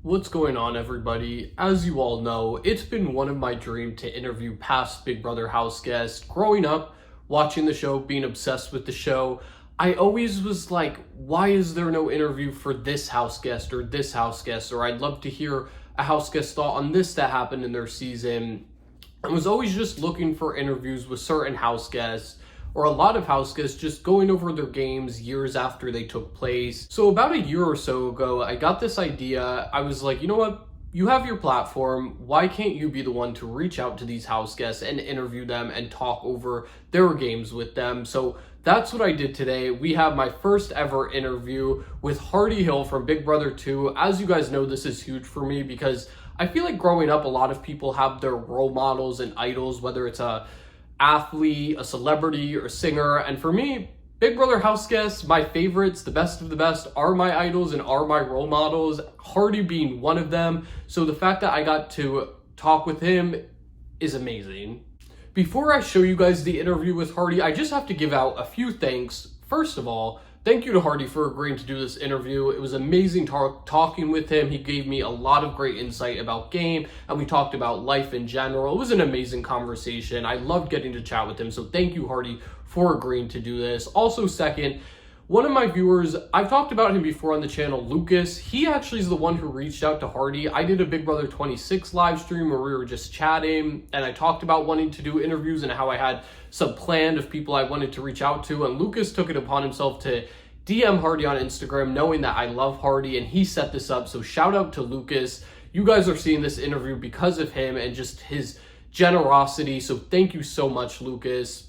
What's going on, everybody? As you all know, it's been one of my dreams to interview past Big Brother house guests. Growing up, watching the show, being obsessed with the show, I always was like, why is there no interview for this house guest or this house guest? Or I'd love to hear a house guest thought on this that happened in their season. I was always just looking for interviews with certain house guests or a lot of house guests just going over their games years after they took place. So about a year or so ago, I got this idea. I was like, you know what? You have your platform. Why can't you be the one to reach out to these house guests and interview them and talk over their games with them? So that's what I did today. We have my first ever interview with Hardy Hill from Big Brother 2. As you guys know, this is huge for me because I feel like growing up, a lot of people have their role models and idols, whether it's a athlete, a celebrity, or a singer. And for me, Big Brother house guests, my favorites, the best of the best, are my idols and are my role models, Hardy being one of them. So the fact that I got to talk with him is amazing. Before I show you guys the interview with Hardy, I just have to give out a few thanks. First of all, thank you to Hardy for agreeing to do this interview. It was amazing talking with him. He gave me a lot of great insight about game, and we talked about life in general. It was an amazing conversation. I loved getting to chat with him, so thank you, Hardy, for agreeing to do this. Also, second, one of my viewers, I've talked about him before on the channel, Lucas. He actually is the one who reached out to Hardy. I did a Big Brother 26 live stream where we were just chatting, and I talked about wanting to do interviews and how I had some planned of people I wanted to reach out to, and Lucas took it upon himself to DM Hardy on Instagram, knowing that I love Hardy, and he set this up. So shout out to Lucas. You guys are seeing this interview because of him and just his generosity. So thank you so much, Lucas.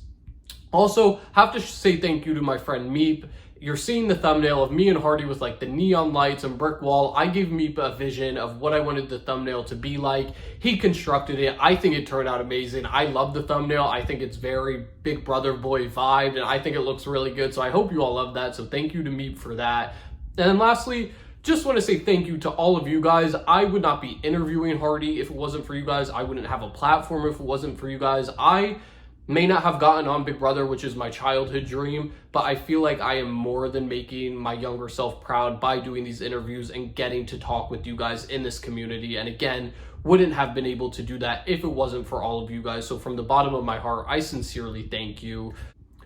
Also, have to say thank you to my friend Meep. You're seeing the thumbnail of me and Hardy with like the neon lights and brick wall. I gave Meep a vision of what I wanted the thumbnail to be like. He constructed it. I think it turned out amazing. I love the thumbnail. I think it's very Big Brother boy vibe, and I think it looks really good. So I hope you all love that. So thank you to Meep for that. And then lastly, just want to say thank you to all of you guys. I would not be interviewing Hardy if it wasn't for you guys. I wouldn't have a platform if it wasn't for you guys. I may not have gotten on Big Brother, which is my childhood dream, but I feel like I am more than making my younger self proud by doing these interviews and getting to talk with you guys in this community. And again, wouldn't have been able to do that if it wasn't for all of you guys. So from the bottom of my heart, I sincerely thank you.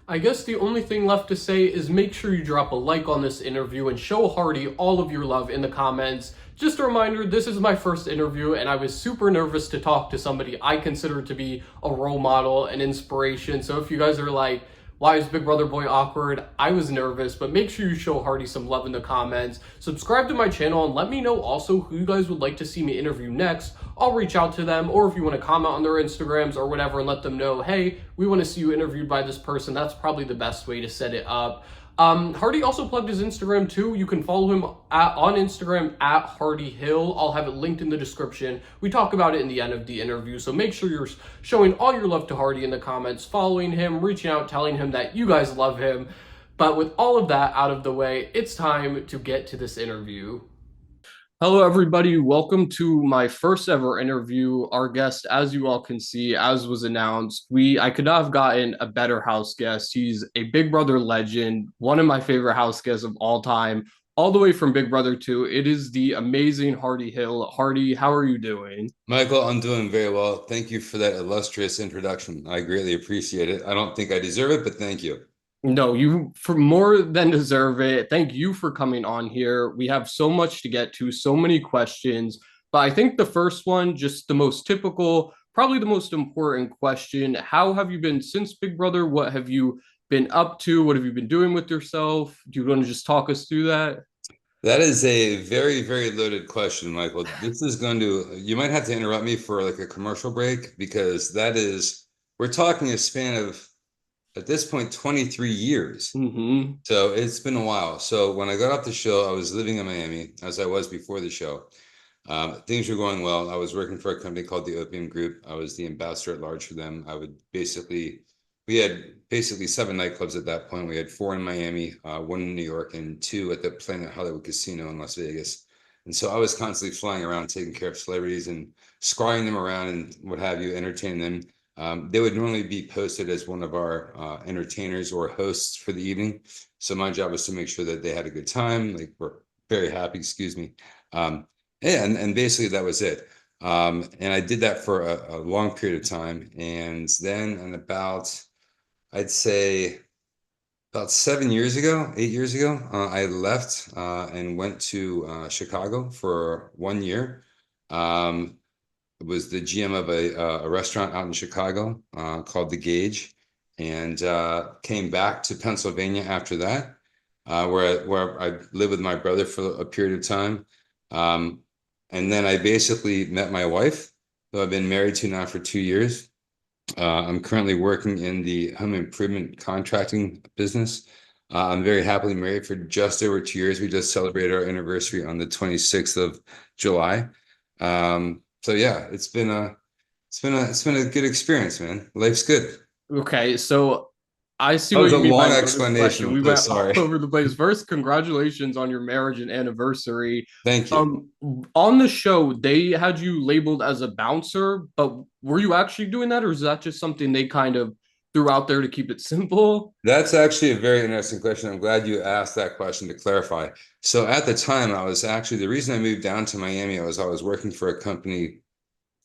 I guess the only thing left to say is make sure you drop a like on this interview and show Hardy all of your love in the comments. Just a reminder, this is my first interview and I was super nervous to talk to somebody I consider to be a role model and inspiration. So if you guys are like, why is Big Brother Boy awkward? I was nervous, but make sure you show Hardy some love in the comments. Subscribe to my channel and let me know also who you guys would like to see me interview next. I'll reach out to them, or if you want to comment on their Instagrams or whatever and let them know, hey, we want to see you interviewed by this person. That's probably the best way to set it up. Hardy also plugged his Instagram too. You can follow him on Instagram at Hardy Hill. I'll have it linked in the description. We talk about it in the end of the interview, so make sure you're showing all your love to Hardy in the comments, following him, reaching out, telling him that you guys love him. But with all of that out of the way, it's time to get to this interview. Hello, everybody. Welcome to my first ever interview. Our guest, as you all can see, as was announced, I could not have gotten a better house guest. He's a Big Brother legend, one of my favorite house guests of all time, all the way from Big Brother 2. It is the amazing Hardy Hill. Hardy, how are you doing? Michael, I'm doing very well. Thank you for that illustrious introduction. I greatly appreciate it. I don't think I deserve it, but thank you. No, you for more than deserve it. Thank you for coming on here. We have so much to get to, so many questions. But I think the first one, just the most typical, probably the most important question. How have you been since Big Brother? What have you been up to? What have you been doing with yourself? Do you want to just talk us through that? That is a very, very loaded question, Michael. This is going to, you might have to interrupt me for like a commercial break because we're talking a span of, at this point, 23 years. Mm-hmm. So it's been a while. So when I got off the show, I was living in Miami as I was before the show. Things were going well. I was working for a company called the Opium Group. I was the ambassador at large for them. We had basically 7 nightclubs at that point. We had 4 in Miami, 1 in New York, and 2 at the Planet Hollywood Casino in Las Vegas. And so I was constantly flying around, taking care of celebrities and scrying them around and what have you, entertaining them. They would normally be posted as one of our entertainers or hosts for the evening. So my job was to make sure that they had a good time, like we're very happy, excuse me. Yeah, and basically that was it. And I did that for a long period of time. And then in about, I'd say about 7 years ago, 8 years ago, I left and went to Chicago for 1 year. Um, was the GM of a restaurant out in Chicago called The Gauge, and came back to Pennsylvania after that, where I lived with my brother for a period of time. Um, and then I basically met my wife, who I've been married to now for 2 years. I'm currently working in the home improvement contracting business. I'm very happily married for just over 2 years. We just celebrated our anniversary on the 26th of July. So yeah, it's been a good experience, man. Life's good. Okay, so I see That what was a you mean by long no explanation. discretion. I'm We so went all sorry. over the place. First, congratulations on your marriage and anniversary. Thank you. Um, on the show, they had you labeled as a bouncer, but were you actually doing that, or is that just something they kind of threw out there to keep it simple? That's actually a very interesting question. I'm glad you asked that question to clarify. So at the time, I was actually the reason I moved down to Miami was I was working for a company,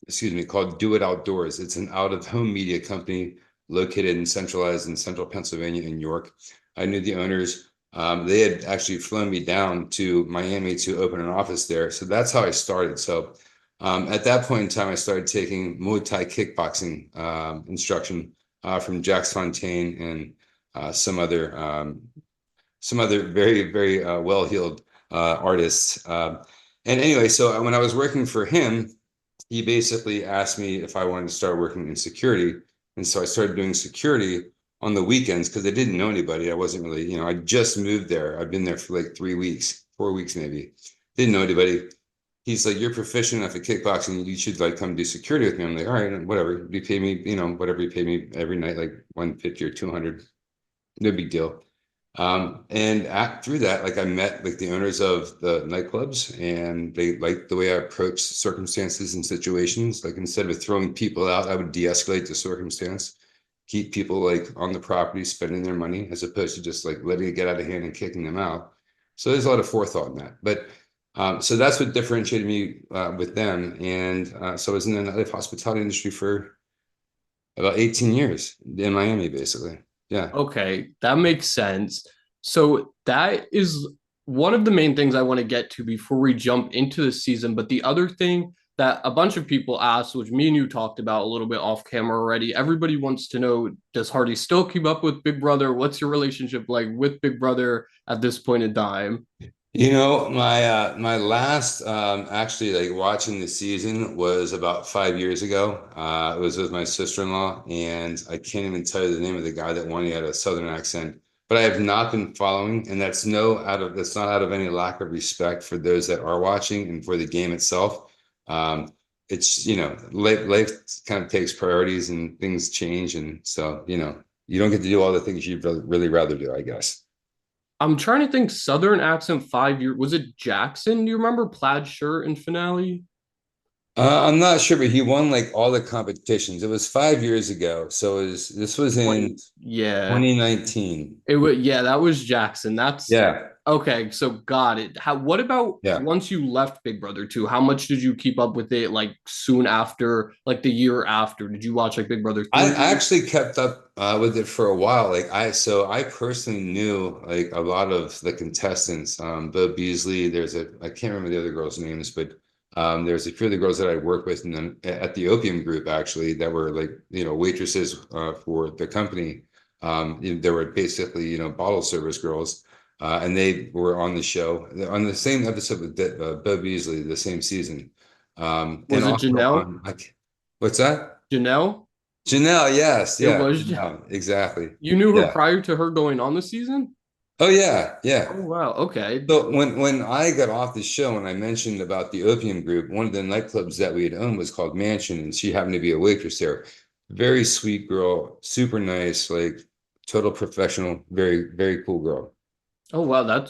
excuse me, called Do It Outdoors. It's an out-of-home media company located and centralized in central Pennsylvania in York. I knew the owners. They had actually flown me down to Miami to open an office there. So that's how I started. So at that point in time, I started taking Muay Thai kickboxing instruction from Jax Fontaine and some other very, very well-heeled artists. And anyway, so when I was working for him, he basically asked me if I wanted to start working in security. And so I started doing security on the weekends because I didn't know anybody. I wasn't really, I just moved there. I've been there for like 3 weeks, 4 weeks maybe. Didn't know anybody. He's like, you're proficient enough at kickboxing. You should like come do security with me. I'm like, all right, whatever. You pay me, whatever you pay me every night, like 150 or 200. No big deal. Through that, like I met like the owners of the nightclubs, and they liked the way I approached circumstances and situations. Like instead of throwing people out, I would de-escalate the circumstance, keep people like on the property spending their money, as opposed to just like letting it get out of hand and kicking them out. So there's a lot of forethought in that. But so that's what differentiated me with them. And so I was in the nightlife hospitality industry for about 18 years in Miami, basically. Yeah. Okay, that makes sense. So that is one of the main things I want to get to before we jump into the season. But the other thing that a bunch of people asked, which me and you talked about a little bit off camera already, everybody wants to know, does Hardy still keep up with Big Brother? What's your relationship like with Big Brother at this point in time? My last actually like watching the season was about 5 years ago. It was with my sister-in-law, and I can't even tell you the name of the guy that won. He had a southern accent, but I have not been following, and that's not out of any lack of respect for those that are watching and for the game itself. It's life kind of takes priorities and things change, and so you don't get to do all the things you'd really rather do, I guess. I'm trying to think Southern accent 5 year. Was it Jackson? Do you remember plaid shirt and finale? I'm not sure, but he won like all the competitions. It was 5 years ago, so this was 20. in Yeah. 2019. It was, yeah, that was Jackson. That's Yeah, okay. So got it. How, what about yeah. once you left Big Brother 2? How much did you keep up with it like soon after, like the year after? Did you watch like Big Brother I 3? actually kept up with it for a while. I personally knew like a lot of the contestants. Bo Beasley. I can't remember the other girls' names, but there's a few of the girls that I worked with, and then at the Opium Group actually that were like waitresses for the company. There were basically bottle service girls, and they were on the show on the same episode with Bo Beasley the same season, and Was it also Janelle? on like what's that? Janelle? Janelle, yes, It yeah, was. Janelle, exactly. You knew her Yeah. prior to her going on the season? Oh yeah, yeah. Oh wow. Okay. So when I got off the show and I mentioned about the Opium Group, one of the nightclubs that we had owned was called Mansion, and she happened to be a waitress there. Very sweet girl, super nice, like total professional, very, very cool girl. Oh wow.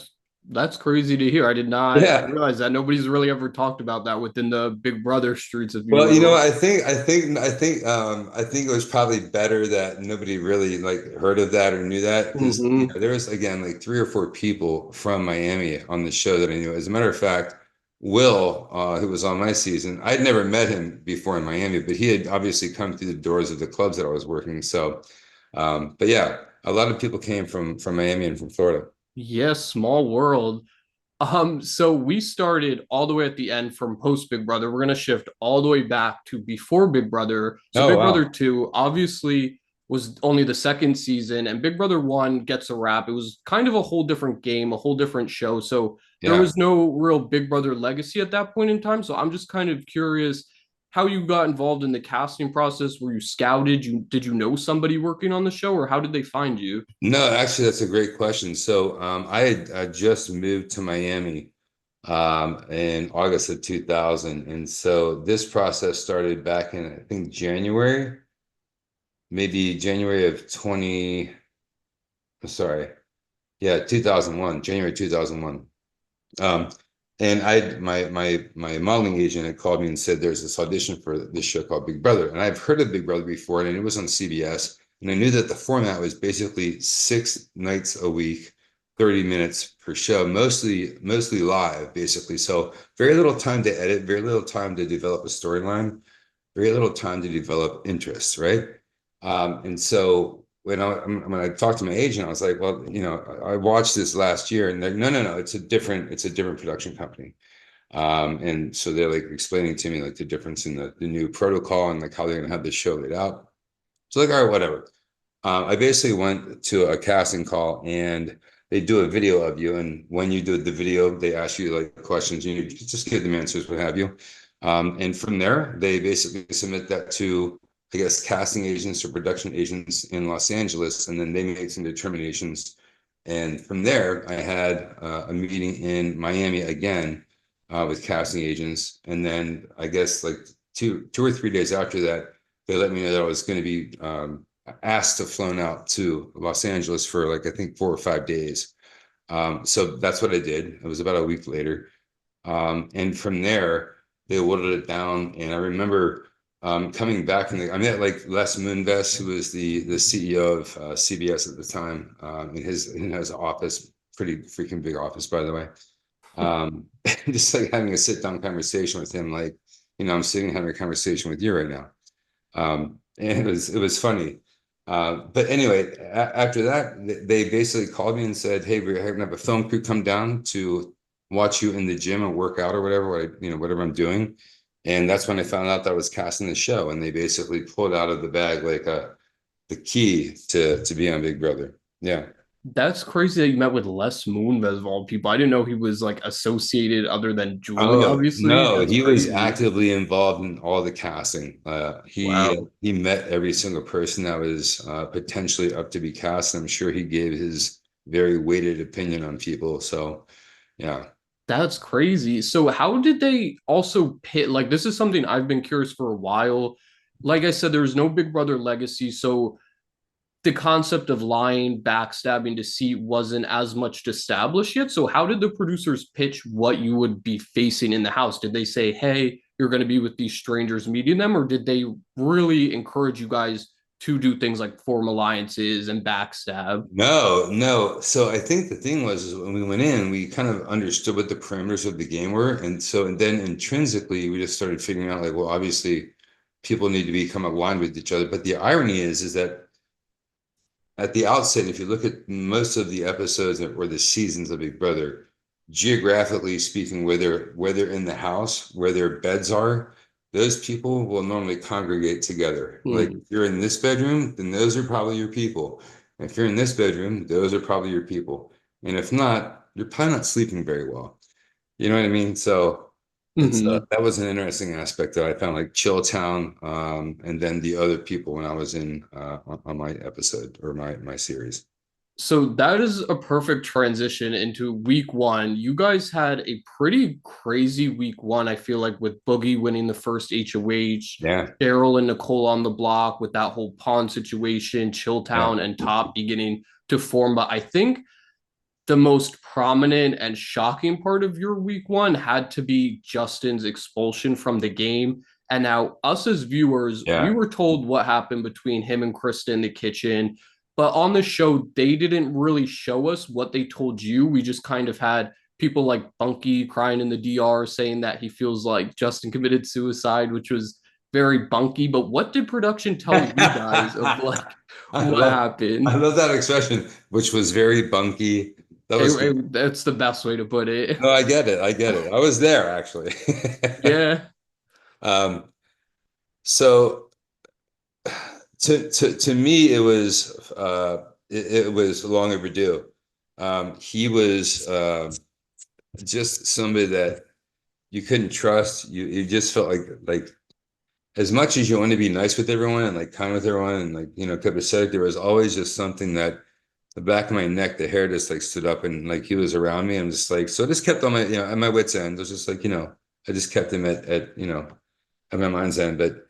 That's crazy to hear. I did not Yeah. realize that. Nobody's really ever talked about that within the Big Brother streets, if you Well, will. I think it was probably better that nobody really like heard of that or knew that because Hmm. there was again like three or four people from Miami on the show that I knew. As a matter of fact, Will, who was on my season, I'd never met him before in Miami, but he had obviously come through the doors of the clubs that I was working. So, but yeah, a lot of people came from Miami and from Florida. Yes, small world. So we started all the way at the end from post Big Brother. We're gonna shift all the way back to before Big Brother. So Oh, Big Brother wow. 2 obviously was only the second season, and Big Brother 1 gets a wrap. It was kind of a whole different game, a whole different show. So there Yeah. was no real Big Brother legacy at that point in time. So I'm just kind of curious how you got involved in the casting process. Were you scouted? Did you know somebody working on the show, or how did they find you? No, actually, that's a great question. So, I just moved to Miami in August of 2000. And so this process started back in, I think, January, maybe January of 20, sorry. Yeah, 2001, January 2001. Um, and my modeling agent had called me and said there's this audition for this show called Big Brother. And I've heard of Big Brother before, and it was on CBS. And I knew that the format was basically 6 nights a week, 30 minutes per show, mostly live, basically. So very little time to edit, very little time to develop a storyline, very little time to develop interest, right? And so when I talked to my agent, I was like, well, I watched this last year, and they're no, it's a different production company. And so they're like explaining to me like the difference in the new protocol and like how they're gonna have this show laid out. So like, all right, whatever. I basically went to a casting call and they do a video of you. And when you do the video, they ask you like questions, you just give them answers, what have you. And from there, they basically submit that to, I guess, casting agents or production agents in Los Angeles, and then they make some determinations. And from there, I had a meeting in Miami again with casting agents. And then I guess like two or 3 days after that, they let me know that I was going to be asked to flown out to Los Angeles for like I think 4 or 5 days. So that's what I did. It was about a week later, and from there they whittled it down. And I remember coming back and I met like Les Moonves, who was the CEO of CBS at the time, in his office, pretty freaking big office, by the way. Just like having a sit down conversation with him, like I'm sitting having a conversation with you right now. And it was funny. But anyway, after that, they basically called me and said, "Hey, we're going to have a film crew come down to watch you in the gym and work out or whatever I'm doing." And that's when I found out that I was casting the show, and they basically pulled out of the bag like the key to be on Big Brother. Yeah. That's crazy that you met with Les Moonves of all people. I didn't know he was like associated other than Julie, Oh obviously. no, That's he was crazy. actively involved in all the casting. He Wow. he met every single person that was potentially up to be cast. I'm sure he gave his very weighted opinion on people. So yeah, That's crazy. So how did they also pit like this is something I've been curious for a while. Like I said, there's no Big Brother legacy, so the concept of lying, backstabbing, deceit wasn't as much established yet. So how did the producers pitch what you would be facing in the house? Did they say, "Hey, you're going to be with these strangers meeting them," or did they really encourage you guys to do things like form alliances and backstab? no. So I think the thing was is when we went in, we kind of understood what the parameters of the game were, and then intrinsically we just started figuring out like, well, obviously people need to become aligned with each other. But the irony is that at the outset, if you look at most of the episodes or the seasons of Big Brother, geographically speaking, where they're in the house, where their beds are, those people will normally congregate together. Like Hmm. if you're in this bedroom, then those are probably your people. If you're in this bedroom, those are probably your people. And if not, you're probably not sleeping very well. You know what I mean? So it's Hmm. that was an interesting aspect that I found, like Chilltown, and then the other people when I was in on my episode or my series. So that is a perfect transition into week one. You guys had a pretty crazy week one, I feel like, with Boogie winning the first HOH, Yeah, Daryl and Nicole on the block with that whole pawn situation, yeah, Chilltown and Top beginning to form. But I think the most prominent and shocking part of your week one had to be Justin's expulsion from the game. And now, us as viewers, we yeah. were told what happened between him and Krista in the kitchen. But on the show, they didn't really show us what they told you. We just kind of had people like Bunky crying in the DR saying that he feels like Justin committed suicide, which was very bunky. But what did production tell you guys of like I what love I happened? love that expression, which was very bunky. That was good. That's the best way to put it. No, I get it. I get it. I was there actually. Yeah. Um, so to me, it was long overdue. He was just somebody that you couldn't trust. You just felt like as much as you want to be nice with everyone and like kind with everyone and like copacetic, there was always just something that the back of my neck, the hair just like stood up and like he was around me. I'm just like, so I just kept on my at my wits' end. It was just like I just kept him at my mind's end. But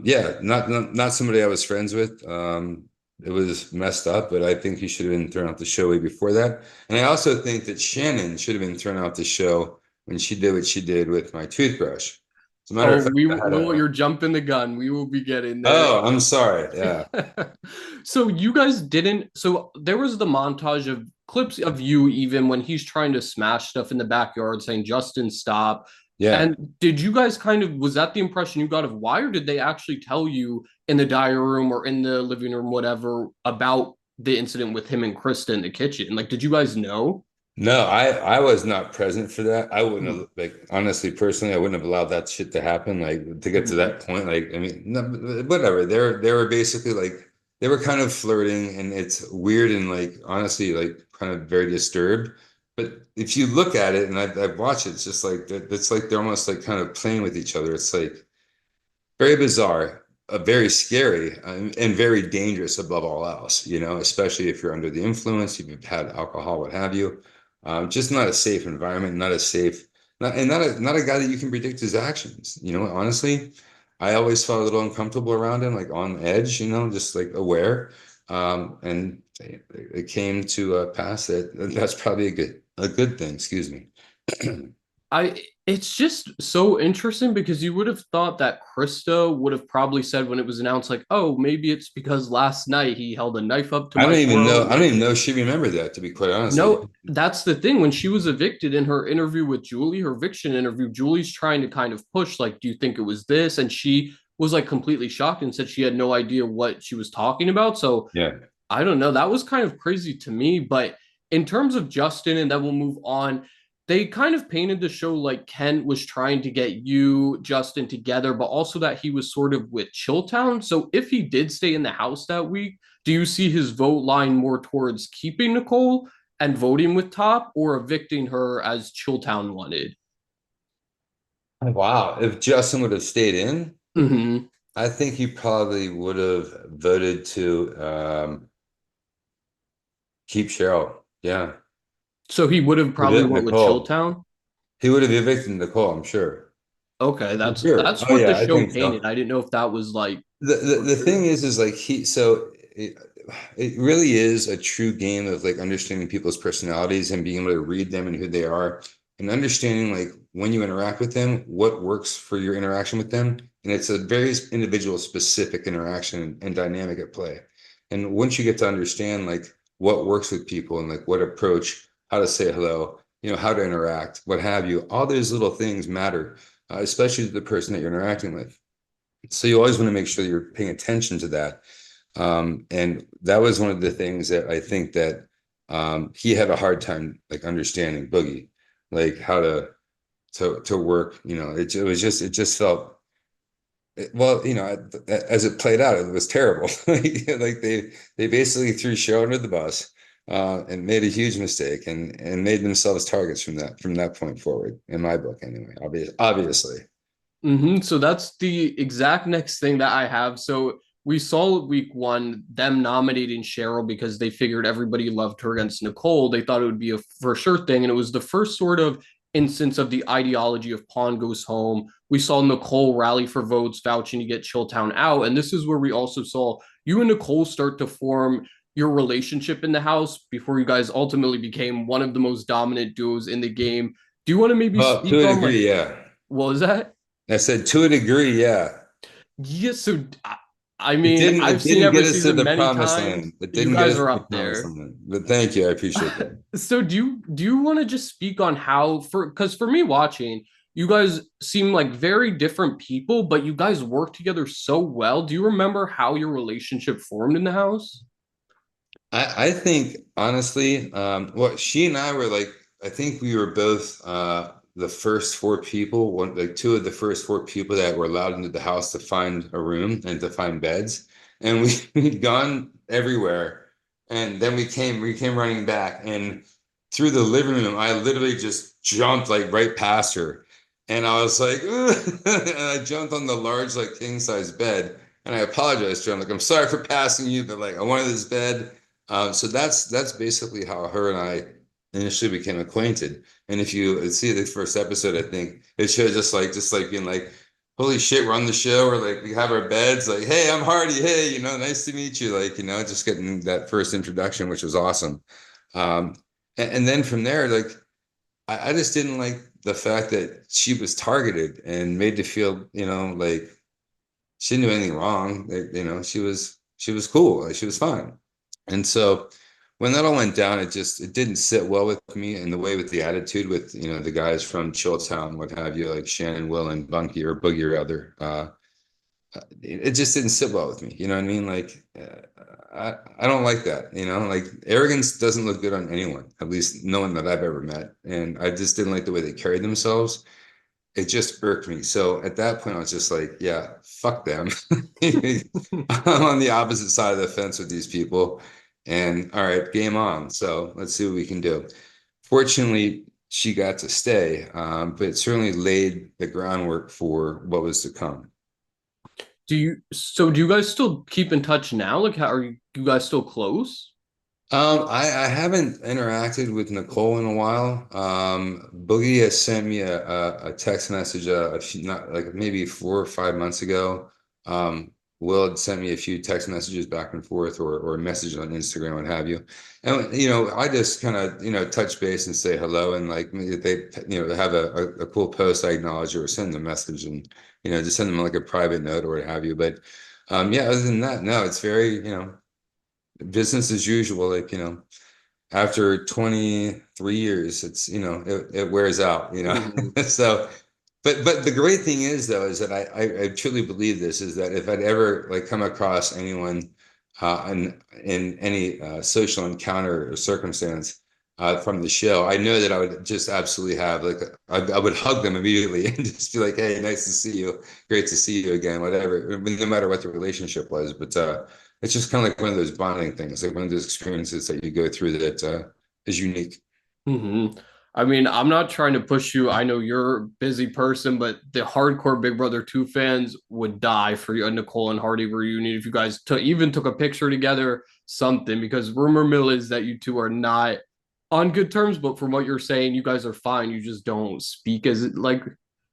yeah, not somebody I was friends with. It was messed up, but I think he should have been thrown off the show way before that. And I also think that Shannon should have been thrown off the show when she did what she did with my toothbrush. As a matter Oh, of fact, I had you're jumping the gun. We will be getting there. oh, I'm sorry. Yeah. So you guys didn't, so there was the montage of clips of you even when he's trying to smash stuff in the backyard saying, Justin, stop. Yeah. And did you guys kind of, was that the impression you got of why, or did they actually tell you in the diary room or in the living room, whatever, about the incident with him and Krista in the kitchen? Like, did you guys know? No, I was not present for that. I wouldn't Mhm. have like honestly, personally, I wouldn't have allowed that shit to happen. Like to get to Mhm. that point. Like, I mean, no, whatever. They were basically like they were kind of flirting, and it's weird and like honestly, like kind of very disturbed. But if you look at it, and I've watched it, it's just like it's like they're almost like kind of playing with each other. It's like very bizarre, very scary, and very dangerous above all else, especially if you're under the influence, if you've had alcohol, what have you. Just not a safe environment, not a safe, not a guy that you can predict his actions. Honestly, I always felt a little uncomfortable around him, like on edge, just like aware. And it came to pass that that's probably a good thing, excuse me. I it's just so interesting because you would have thought that Krista would have probably said when it was announced, like, oh, maybe it's because last night he held a knife up to I my don't even know. throat. I don't Like, even know if she remembered that, to be quite honest with no, you. that's the thing. When she was evicted in her interview with Julie, her eviction interview, Julie's trying to kind of push, like, do you think it was this? And she was like completely shocked and said she had no idea what she was talking about. So Yeah. I don't know. That was kind of crazy to me. But in terms of Justin, and then we'll move on, they kind of painted the show like Kent was trying to get you, Justin, together, but also that he was sort of with Chilltown. So if he did stay in the house that week, do you see his vote line more towards keeping Nicole and voting with Top or evicting her as Chilltown wanted? Wow. If Justin would have stayed in, Mm-hmm. I think he probably would have voted to keep Cheryl. Yeah. So he would have probably Evict went with Nicole. Chilltown. He would have evicted Nicole, I'm sure. Okay, For that's sure. that's Oh what the yeah, I show think painted. so. I didn't know if that was like for The sure. thing is like it really is a true game of like understanding people's personalities and being able to read them and who they are and understanding like when you interact with them, what works for your interaction with them. And it's a very individual specific interaction and dynamic at play. And once you get to understand like what works with people and like what approach, how to say hello, how to interact, what have you, all those little things matter, especially to the person that you're interacting with. So you always want to make sure that you're paying attention to that. And that was one of the things that I think that he had a hard time like understanding Boogie, like how to work. It just felt well, as it played out, it was terrible. Like they basically threw Cheryl under the bus and made a huge mistake and made themselves targets from that point forward, in my book anyway, obviously. So that's the exact next thing that I have. So we saw week one them nominating Cheryl because they figured everybody loved her against Nicole. They thought it would be a for sure thing. And it was the first sort of instance of the ideology of Pawn goes home. We saw Nicole rally for votes, vouching to get Chilltown out. And this is where we also saw you and Nicole start to form your relationship in the house before you guys ultimately became one of the most dominant duos in the game. Do you want to maybe Well, to speak a on like degree, yeah. what was that? I said to a degree, yeah. Yes, so I It mean, didn't. I've It seen didn't every get us to season the many promised times. land. It You didn't get guys us to are the up promised there. land. But thank you. I appreciate that. So do you want to just speak on how for because for me watching, you guys seem like very different people, but you guys work together so well. Do you remember how your relationship formed in the house? I think honestly, well, she and I were like, I think we were both the first four people, like two of the first four people that were allowed into the house to find a room and to find beds. And we'd gone everywhere. And then we came running back. And through the living room, I literally just jumped like right past her. And I was like, and I jumped on the large, like king size bed. And I apologized to her. I'm like, I'm sorry for passing you, but like I wanted this bed. So that's basically how her and I initially became acquainted. And if you see the first episode, I think it shows just like being like, holy shit, we're on the show, or like we have our beds, like, hey, I'm Hardy, hey, nice to meet you, like, just getting that first introduction, which was awesome. And then from there, like, I just didn't like the fact that she was targeted and made to feel, like she didn't do anything wrong. She was cool, like she was fine. And so when that all went down, it didn't sit well with me, and the way with the attitude with the guys from Chilltown, what have you, like Shannon, Will, and Bunky or Boogie rather. It just didn't sit well with me. You know what I mean? Like I don't like that. Like arrogance doesn't look good on anyone, at least no one that I've ever met. And I just didn't like the way they carried themselves. It just irked me. So at that point, I was just like, yeah, fuck them. I'm on the opposite side of the fence with these people. And all right, game on. So let's see what we can do. Fortunately, she got to stay, but it certainly laid the groundwork for what was to come. Do you guys still keep in touch now? Like how are you guys still close? I haven't interacted with Nicole in a while. Boogie has sent me a text message a few, not like maybe 4 or 5 months ago. Will had sent me a few text messages back and forth or messages on Instagram, what have you. And I just kind of touch base and say hello, and like if they have a cool post, I acknowledge it or send them a message, and just send them like a private note or what have you. But yeah, other than that, no, it's very business as usual. Like, after 23 years, it's, it wears out, Mhm. So, but the great thing is though, is that I truly believe this is that if I'd ever like come across anyone in any social encounter or circumstance from the show, I know that I would just absolutely have like I would hug them immediately and just be like, hey, nice to see you, great to see you again, whatever, I mean, no matter what the relationship was. But it's just kind of like one of those bonding things, like one of those experiences that you go through that is unique. hmm I mean, I'm not trying to push you. I know you're a busy person, but the hardcore Big Brother 2 fans would die for a Nicole and Hardy reunion if you guys even took a picture together, something, because rumor mill is that you two are not on good terms, but from what you're saying, you guys are fine. You just don't speak as like.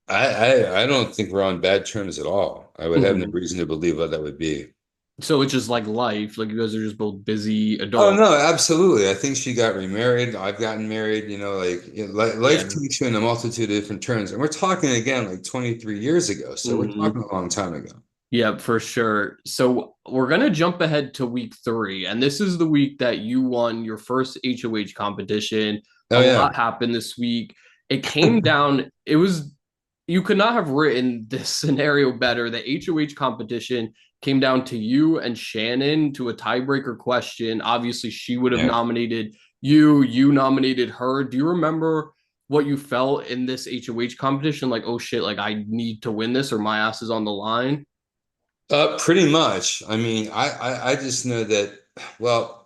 I don't think we're on bad terms at all. I would have no Mhm. reason to believe what that would be. So it's just like life. Like you guys are just both busy Oh adults. no, absolutely. I think she got remarried. I've gotten married. Like, life Yeah. takes you in a multitude of different turns, and we're talking again like 23 years ago. So we're Mhm. talking a long time ago. Yeah, for sure. So we're gonna jump ahead to week 3, and this is the week that you won your first HOH competition. Oh A yeah. lot happened this week. It came down, it was you could not have written this scenario better. The HOH competition came down to you and Shannon to a tiebreaker question. Obviously, she would have Yeah. nominated you, you nominated her. Do you remember what you felt in this HOH competition? Like, oh shit, like I need to win this or my ass is on the line. Pretty much. I mean, I just know that, well,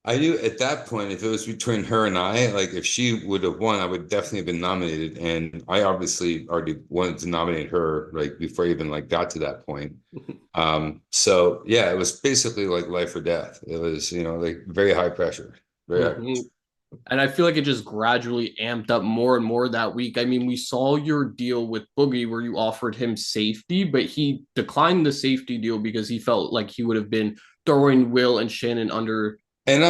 I knew at that point, if it was between her and I, like if she would have won, I would definitely have been nominated. And I obviously already wanted to nominate her, like before I even like got to that point. So yeah, it was basically like life or death. It was, like very high pressure, very high Mhm. pressure. And I feel like it just gradually amped up more and more that week. I mean, we saw your deal with Boogie where you offered him safety, but he declined the safety deal because he felt like he would have been throwing Will and Shannon under. And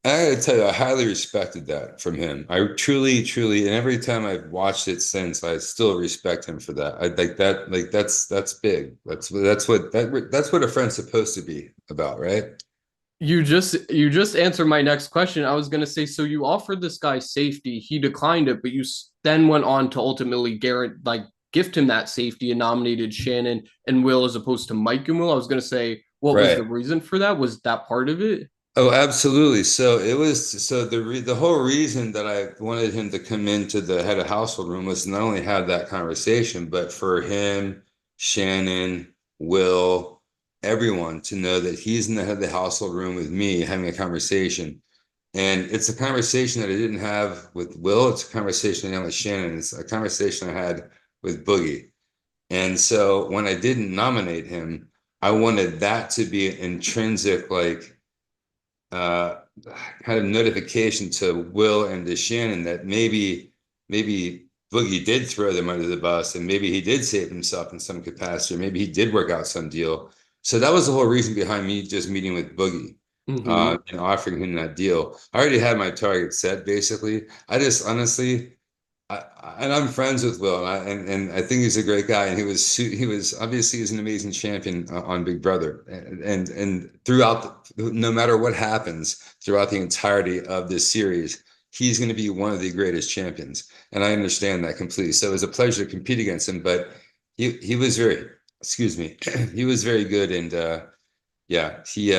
I gotta tell you, I highly respected that from him. I truly, truly, and every time I've watched it since, I still respect him for that. I like that, like that's big. That's what a friend's supposed to be about, right? You just answered my next question. I was gonna say, so you offered this guy safety, he declined it, but you then went on to ultimately gift him that safety and nominated Shannon and Will as opposed to Mike and Will. I was gonna say, what was the Right. reason for that? Was that part of it? Oh, absolutely. So it was so the whole reason that I wanted him to come into the head of household room was not only have that conversation, but for him, Shannon, Will, everyone to know that he's in the head of the household room with me having a conversation. And it's a conversation that I didn't have with Will. It's a conversation I had with Shannon. It's a conversation I had with Boogie. And so when I didn't nominate him, I wanted that to be an intrinsic, like, uh, kind of notification to Will and to Shannon that maybe Boogie did throw them under the bus and maybe he did save himself in some capacity, or maybe he did work out some deal. So that was the whole reason behind me just meeting with Boogie Mm-hmm. and offering him that deal. I already had my target set basically. I just honestly and I'm friends with Will, and I think he's a great guy. And he was obviously he's an amazing champion on Big Brother, and throughout, no matter what happens throughout the entirety of this series, he's going to be one of the greatest champions, and I understand that completely. So it was a pleasure to compete against him, but he was very, excuse me, he was very good, and yeah, he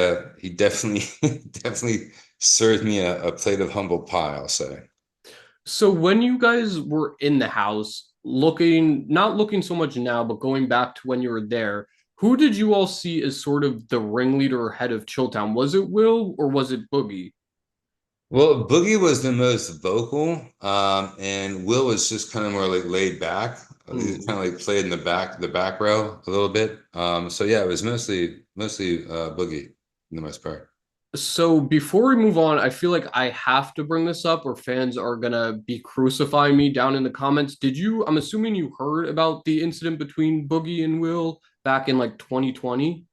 definitely definitely served me a plate of humble pie, I'll say. So when you guys were in the house, not looking so much now, but going back to when you were there, who did you all see as sort of the ringleader or head of Chilltown? Was it Will or was it Boogie? Well, Boogie was the most vocal, and Will was just kind of more like laid back. He Hmm. kind of like played in the back row a little bit. So yeah, it was mostly Boogie in the most part. So before we move on, I feel like I have to bring this up or fans are gonna be crucifying me down in the comments. I'm assuming you heard about the incident between Boogie and Will back in like 2020?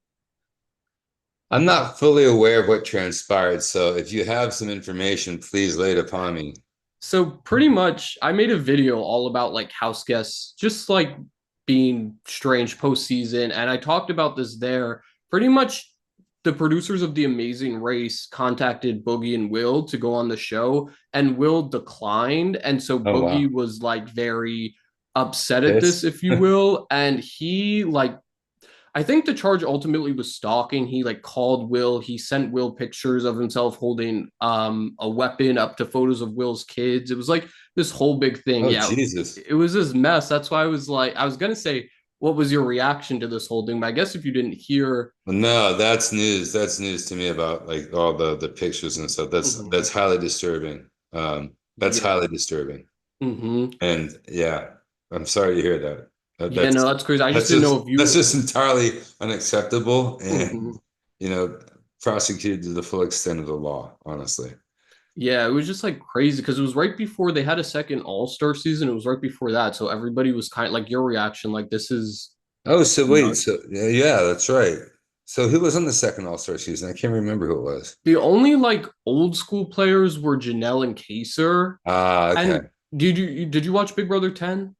I'm not fully aware of what transpired, so if you have some information, please lay it upon me. So pretty much I made a video all about like house guests just like being strange postseason. And I talked about this there. Pretty much the producers of The Amazing Race contacted Boogie and Will to go on the show, and Will declined. And so Oh Boogie wow. was like very upset at this, Piss. if you will. And he like I think the charge ultimately was stalking. He like called Will. He sent Will pictures of himself holding a weapon up to photos of Will's kids. It was like this whole big thing. Oh Yeah, Jesus. it was this mess. That's why I was gonna say, what was your reaction to this whole thing? But I guess if you didn't hear, Well, no, that's news. That's news to me about like all the pictures and stuff. mhm, That's highly disturbing. That's yeah, highly disturbing. hmm And yeah, I'm sorry to hear that. yeah, no, that's crazy. I just didn't know if That's you, just entirely unacceptable and mhm. you know prosecuted to the full extent of the law, honestly. Yeah, it was just like crazy because it was right before they had a second All-Star season. It was right before that, so everybody was kind of like your reaction, like this is Oh, so wait, nuts. so yeah, that's right. So who was on the second All-Star season? I can't remember who it was. The only like old school players were Janelle and Kaser. Ah, And okay. did you watch Big Brother 10?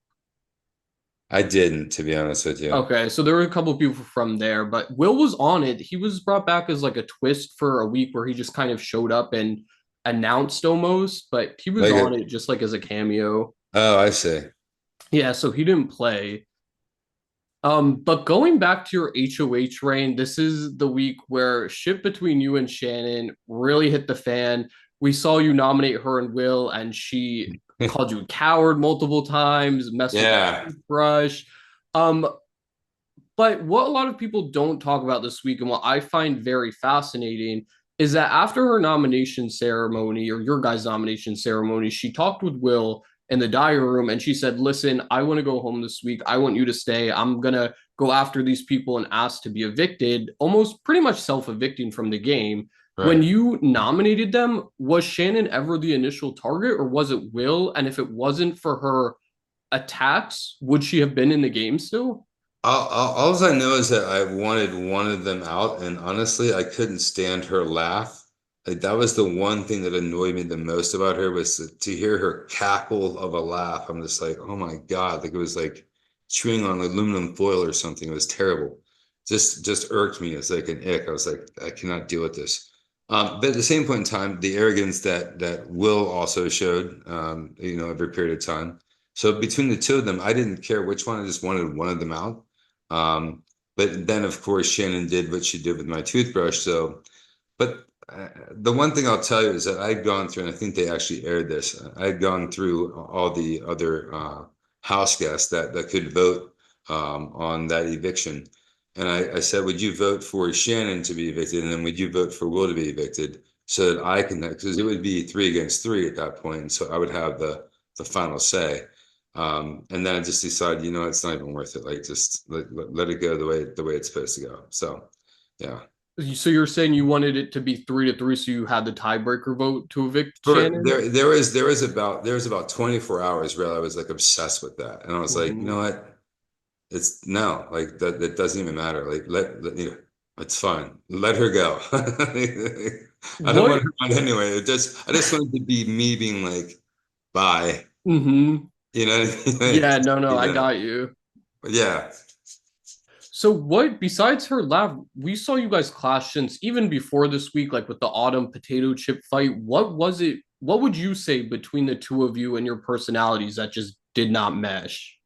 I didn't, to be honest with you. Okay, so there were a couple of people from there, but Will was on it. He was brought back as like a twist for a week where he just kind of showed up and announced almost, but he was Like on it. it just like as a cameo. Oh, I see. Yeah, so he didn't play. But going back to your HOH reign, this is the week where shit between you and Shannon really hit the fan. We saw you nominate her and Will, and she called you a coward multiple times, messed with the Yeah. toothbrush. Um, but what a lot of people don't talk about this week, and what I find very fascinating, is that after her nomination ceremony, or your guys' nomination ceremony, she talked with Will in the diary room and she said, listen, I want to go home this week. I want you to stay. I'm going to go after these people and ask to be evicted, almost pretty much self evicting from the game. When Right. you nominated them, was Shannon ever the initial target or was it Will? And if it wasn't for her attacks, would she have been in the game still? All I know is that I wanted one of them out, and honestly, I couldn't stand her laugh. Like that was the one thing that annoyed me the most about her was to hear her cackle of a laugh. I'm just like, oh my God, like it was like chewing on aluminum foil or something. It was terrible. Just irked me as like an ick. I was like, I cannot deal with this. But at the same point in time, the arrogance that Will also showed, every period of time. So between the two of them, I didn't care which one. I just wanted one of them out. Um, but then, of course, Shannon did what she did with my toothbrush. So, but the one thing I'll tell you is that I'd gone through, and I think they actually aired this. I'd gone through all the other house guests that could vote on that eviction, and I said, "Would you vote for Shannon to be evicted, and then would you vote for Will to be evicted, so that I can?" Because it would be 3 against 3 at that point, and so I would have the final say. And then I just decided, it's not even worth it. Like, just let it go the way it's supposed to go. So, yeah. So you're saying you wanted it to be 3-3, so you had the tiebreaker vote to evict For Shannon? there was about 24 hours where I was like obsessed with that. And I was like, you Mhm. know what? It's no, like that doesn't even matter. Like it's fine. Let her go. I don't want What? her on anyway. I just wanted to be me being like, bye. Hmm. You know what I mean? Yeah, Like, no, no, you I know. got you. But yeah. So what, besides her laugh, we saw you guys clash since even before this week, like with the autumn potato chip fight. What was it? What would you say between the two of you and your personalities that just did not mesh?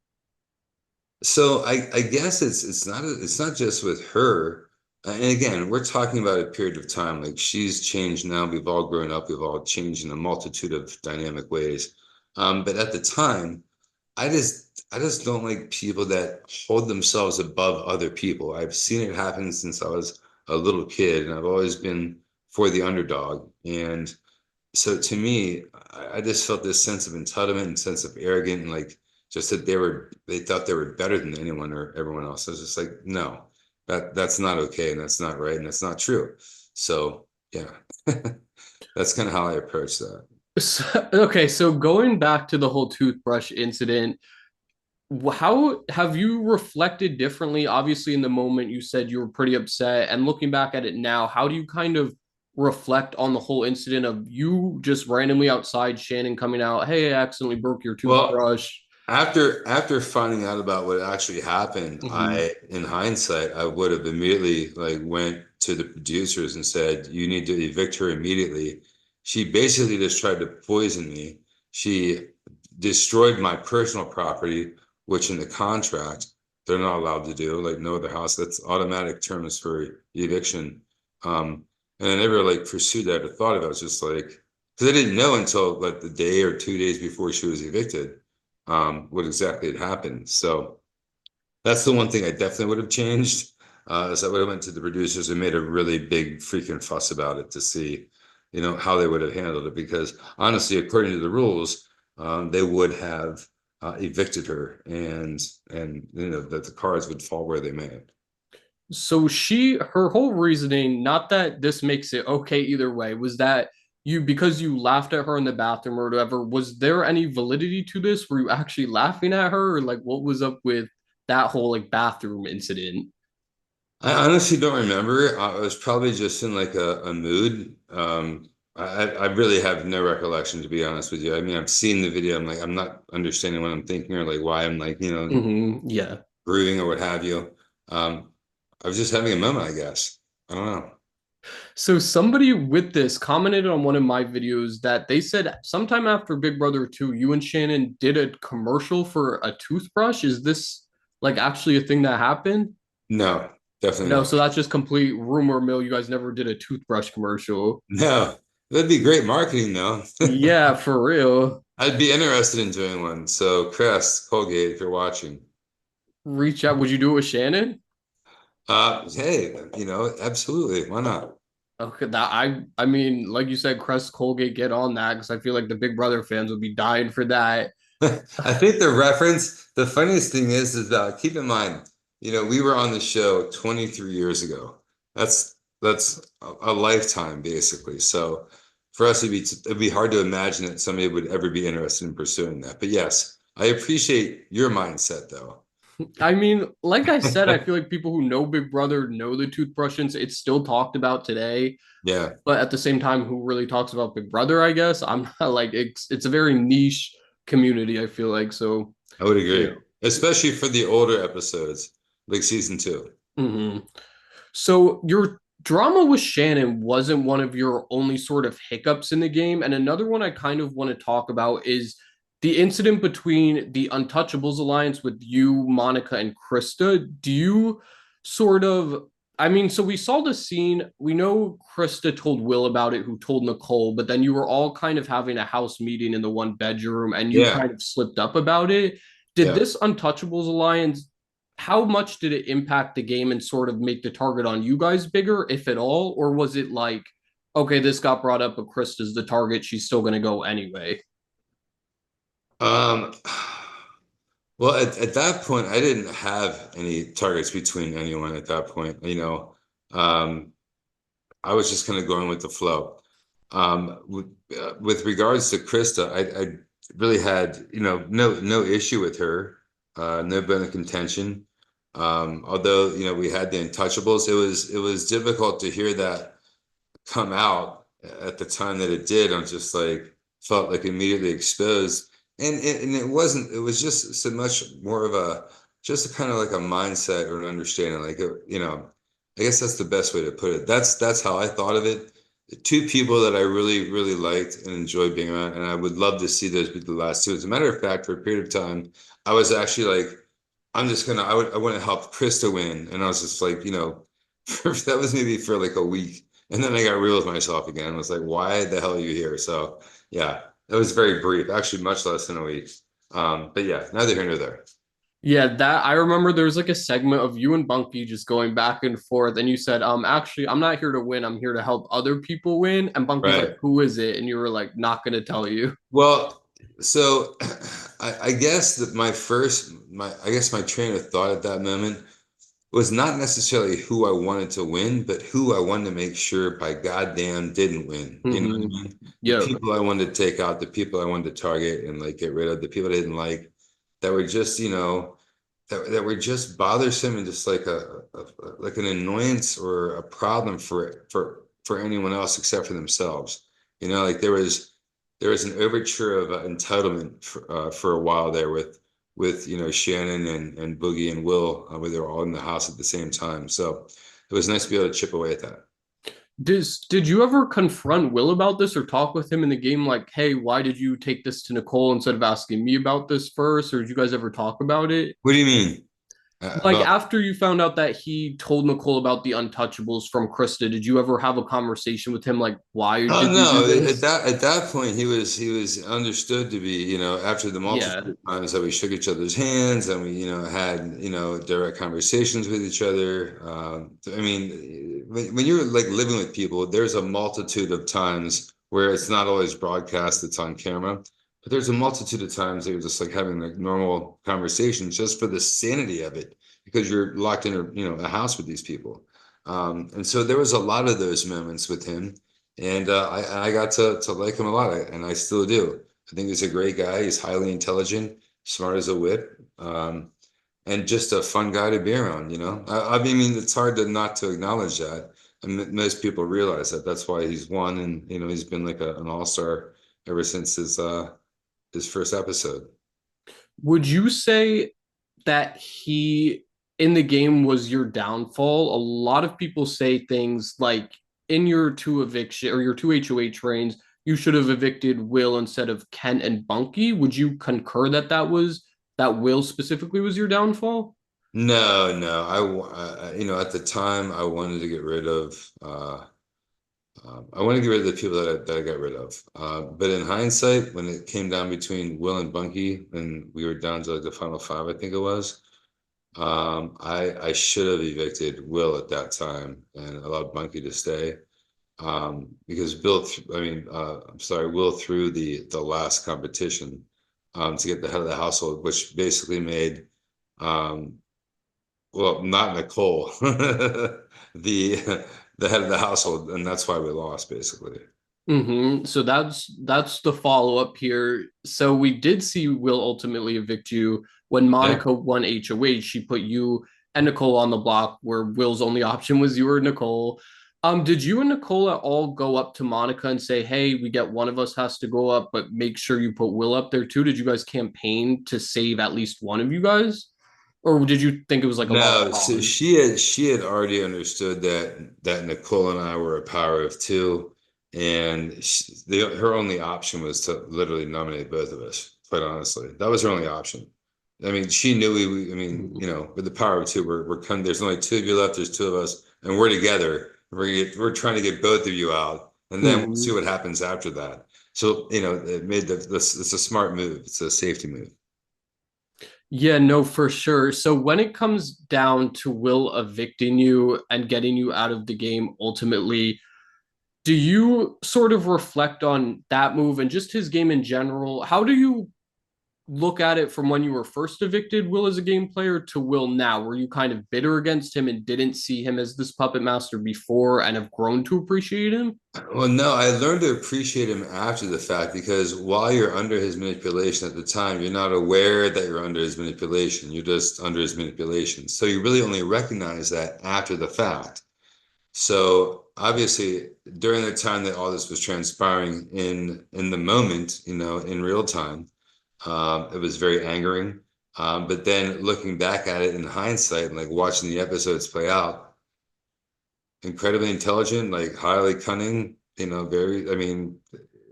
So I guess it's not just with her. And again, we're talking about a period of time. Like she's changed now. We've all grown up. We've all changed in a multitude of dynamic ways. But at the time, I just don't like people that hold themselves above other people. I've seen it happen since I was a little kid, and I've always been for the underdog. And so to me, I just felt this sense of entitlement and sense of arrogant and like just that they thought they were better than anyone or everyone else. I was just like, no, that's not okay and that's not right and that's not true. So yeah, that's kind of how I approach that. So, okay, so going back to the whole toothbrush incident, how have you reflected differently? Obviously, in the moment, you said you were pretty upset. And looking back at it now, how do you kind of reflect on the whole incident of you just randomly outside, Shannon coming out, hey, I accidentally broke your Well, toothbrush? after finding out about what actually happened, Hmm. in hindsight, I would have immediately like went to the producers and said, "You need to evict her immediately." She basically just tried to poison me. She destroyed my personal property, which in the contract they're not allowed to do. Like no other house, that's automatic terms for eviction. And I never like pursued that or thought of it. I was just like, because I didn't know until like the day or 2 days before she was evicted what exactly had happened. So that's the one thing I definitely would have changed. Is I would have went to the producers and made a really big freaking fuss about it to see, how they would have handled it. Because honestly, according to the rules, they would have evicted her, and that the cards would fall where they may. So her whole reasoning, not that this makes it okay either way, was that because you laughed at her in the bathroom or whatever, was there any validity to this? Were you actually laughing at her, or like what was up with that whole like bathroom incident? I honestly don't remember. I was probably just in like a mood. I really have no recollection, to be honest with you. I mean, I've seen the video. I'm like, I'm not understanding what I'm thinking or like why I'm like, Yeah. grieving or what have you. Um, I was just having a moment, I guess. I don't know. So somebody with this commented on one of my videos that they said sometime after Big Brother 2, you and Shannon did a commercial for a toothbrush. Is this like actually a thing that happened? No, definitely No, so not. that's just complete rumor mill. You guys never did a toothbrush commercial. No, that'd be great marketing though. Yeah, for real. I'd be interested in doing one. So, Crest, Colgate, if you're watching, Reach out. Would you do it with Shannon? hey, absolutely. Why not? Okay, I mean, like you said, Crest Colgate, get on that because I feel like the Big Brother fans would be dying for that. I think the funniest thing is that keep in mind, we were on the show 23 years ago. That's a lifetime basically. So for us, it'd be hard to imagine that somebody would ever be interested in pursuing that. But yes, I appreciate your mindset though. I mean, like I said, I feel like people who know Big Brother know the toothbrush incident. It's still talked about today, Yeah, but at the same time, who really talks about Big Brother? I guess I'm not like it's a very niche community. I feel like so, I would you agree, know. especially for the older episodes, like season two. Mhm. So your drama with Shannon wasn't one of your only sort of hiccups in the game. And another one I kind of want to talk about is the incident between the Untouchables alliance with you, Monica, and Krista. Do you sort of I mean, so we saw the scene. We know Krista told Will about it, who told Nicole, but then you were all kind of having a house meeting in the one bedroom and you Yeah, kind of slipped up about it. Did yeah. this Untouchables alliance how much did it impact the game and sort of make the target on you guys bigger, if at all? Or was it like, okay, this got brought up, but Krista's the target. She's still going to go anyway? Um, well, at that point, I didn't have any targets between anyone at that point. Um, I was just kind of going with the flow. With regards to Krista, I really had, no issue with her, no bone of contention. Although, we had the Untouchables, it was difficult to hear that come out at the time that it did. I'm just like felt like immediately exposed, and it wasn't. It was just so much more of a just a kind of like a mindset or an understanding. I guess that's the best way to put it. That's how I thought of it. Two people that I really really liked and enjoyed being around, and I would love to see those be the last two. As a matter of fact, for a period of time, I was actually like, I want to help Krista win, and I was just like, that was maybe for like a week. And then I got real with myself again. I was like, why the hell are you here? So yeah, it was very brief, actually much less than a week. But yeah, neither here nor there. Yeah, that I remember there was like a segment of you and Bunky just going back and forth, and you said, actually, I'm not here to win, I'm here to help other people win. And Bunky's like, Right. who is it? And you were like, not gonna tell you. Well, so I guess that I guess my train of thought at that moment was not necessarily who I wanted to win, but who I wanted to make sure by goddamn didn't win. You know what Mm-hmm. I mean? The Yeah. people I wanted to take out, the people I wanted to target and like get rid of, the people I didn't like that were just, that were just bothersome and just like like an annoyance or a problem for anyone else except for themselves. Like there was an overture of entitlement for a while there with Shannon and Boogie and Will, where they were all in the house at the same time. So it was nice to be able to chip away at that. Did you ever confront Will about this or talk with him in the game like, hey, why did you take this to Nicole instead of asking me about this first? Or did you guys ever talk about it? What do you mean Like about? after you found out that he told Nicole about the untouchables from Krista, did you ever have a conversation with him like, why Oh did you do no! At this? that point, he was understood to be, after the Yeah. multiple times that we shook each other's hands and we, had, direct conversations with each other. I mean, when you're like living with people, there's a multitude of times where it's not always broadcast, it's on camera, but there's a multitude of times that you're just like having like normal conversations just for the sanity of it, because you're locked in a house with these people. And so there was a lot of those moments with him, and I got to like him a lot, and I still do. I think he's a great guy. He's highly intelligent, smart as a whip, and just a fun guy to be around. I mean, it's hard to not to acknowledge that, and most people realize that. That's why he's won, and he's been like an all-star ever since his first episode. Would you say that he in the game was your downfall? A lot of people say things like in your two eviction or your two HOH reigns, you should have evicted Will instead of Kent and Bunky. Would you concur that that Will specifically was your downfall? No, no. At the time, I wanted to get rid of. I want to get rid of the people that I got rid of. But in hindsight, when it came down between Will and Bunky, and we were down to like the final five, I think it was, I should have evicted Will at that time and allowed Bunky to stay. Because I'm sorry, Will threw the last competition to get the head of the household, which basically made um, well, not Nicole, the head of the household, and that's why we lost basically. So that's the follow up here. So we did see Will ultimately evict you. when Yeah. Monica won HOH, she put you and Nicole on the block where Will's only option was you or Nicole. Did you and Nicole at all go up to Monica and say, "Hey, we get one of us has to go up, but make sure you put Will up there too"? Did you guys campaign to save at least one of you guys, or did you think it was like a lost No, so cause? she had already understood that Nicole and I were a power of two, and her only option was to literally nominate both of us. Quite honestly, that was her only option. I mean, she knew I mean, Mhm. with the power of two, we're coming. There's only two of you left. There's two of us, and we're together. We're trying to get both of you out, and then we'll see Mhm. what happens after that. So, it made this. It's a smart move. It's a safety move. Yeah, no, for sure. So when it comes down to Will evicting you and getting you out of the game ultimately, do you sort of reflect on that move and just his game in general? How do you look at it from when you were first evicted, Will, as a game player, to Will now? Were you kind of bitter against him and didn't see him as this puppet master before and have grown to appreciate him? Well, no, I learned to appreciate him after the fact because while you're under his manipulation at the time, you're not aware that you're under his manipulation. You're just under his manipulation. So you really only recognize that after the fact. So obviously, during the time that all this was transpiring in the moment, in real time, it was very angering. But then looking back at it in hindsight and like watching the episodes play out, incredibly intelligent, like highly cunning, very, I mean,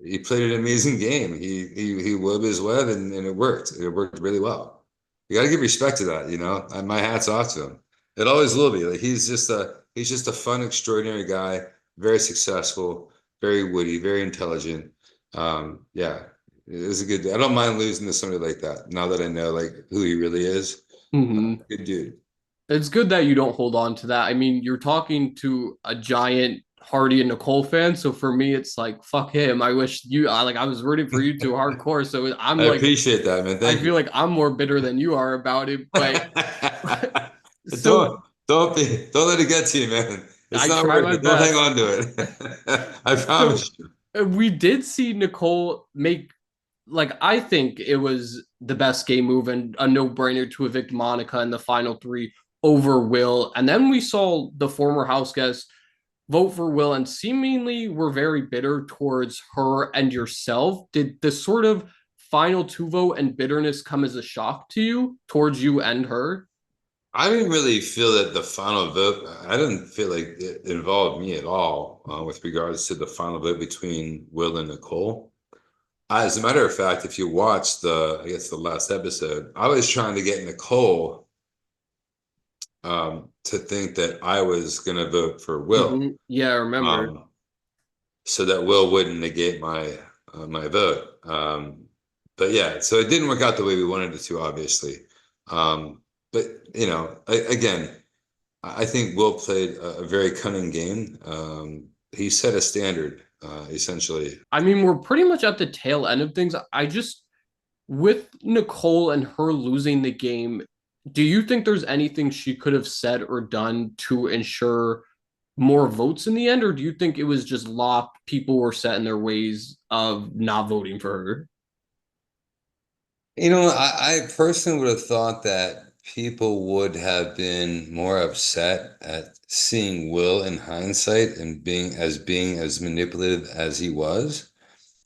he played an amazing game. He wove his web and it worked. It worked really well. You got to give respect to that, My hat's off to him. It always will be. Like he's just a fun, extraordinary guy, very successful, very witty, very intelligent. Yeah, it was a good. I don't mind losing to somebody like that. Now that I know like who he really is, Mm-hmm. good dude. It's good that you don't hold on to that. I mean, you're talking to a giant Hardy and Nicole fan, so for me, it's like fuck him. I wish you, I was rooting for you two hardcore. So I'm I like, appreciate that, man. I Thank feel you. like I'm more bitter than you are about it. But so Don't let it get to you, man. It's I not try worth my it. Don't hang best. on to it. I So promise you. we did see Nicole make, like, I think it was the best game move and a no-brainer to evict Monica in the final three over Will. And then we saw the former house guest vote for Will and seemingly were very bitter towards her and yourself. Did the sort of final two vote and bitterness come as a shock to you towards you and her? I didn't really feel that the final vote, I didn't feel like it involved me at all with regards to the final vote between Will and Nicole. As a matter of fact, if you watch I guess the last episode, I was trying to get Nicole to think that I was going to vote for Will. Mm-hmm. Yeah, I remember. Um, so that Will wouldn't negate my vote. But yeah, so it didn't work out the way we wanted it to, obviously. But again, I think Will played a very cunning game. He set a standard, essentially. I mean, we're pretty much at the tail end of things. I just, with Nicole and her losing the game, do you think there's anything she could have said or done to ensure more votes in the end, or do you think it was just locked? People were set in their ways of not voting for her. I personally would have thought that people would have been more upset at seeing Will in hindsight and being as manipulative as he was,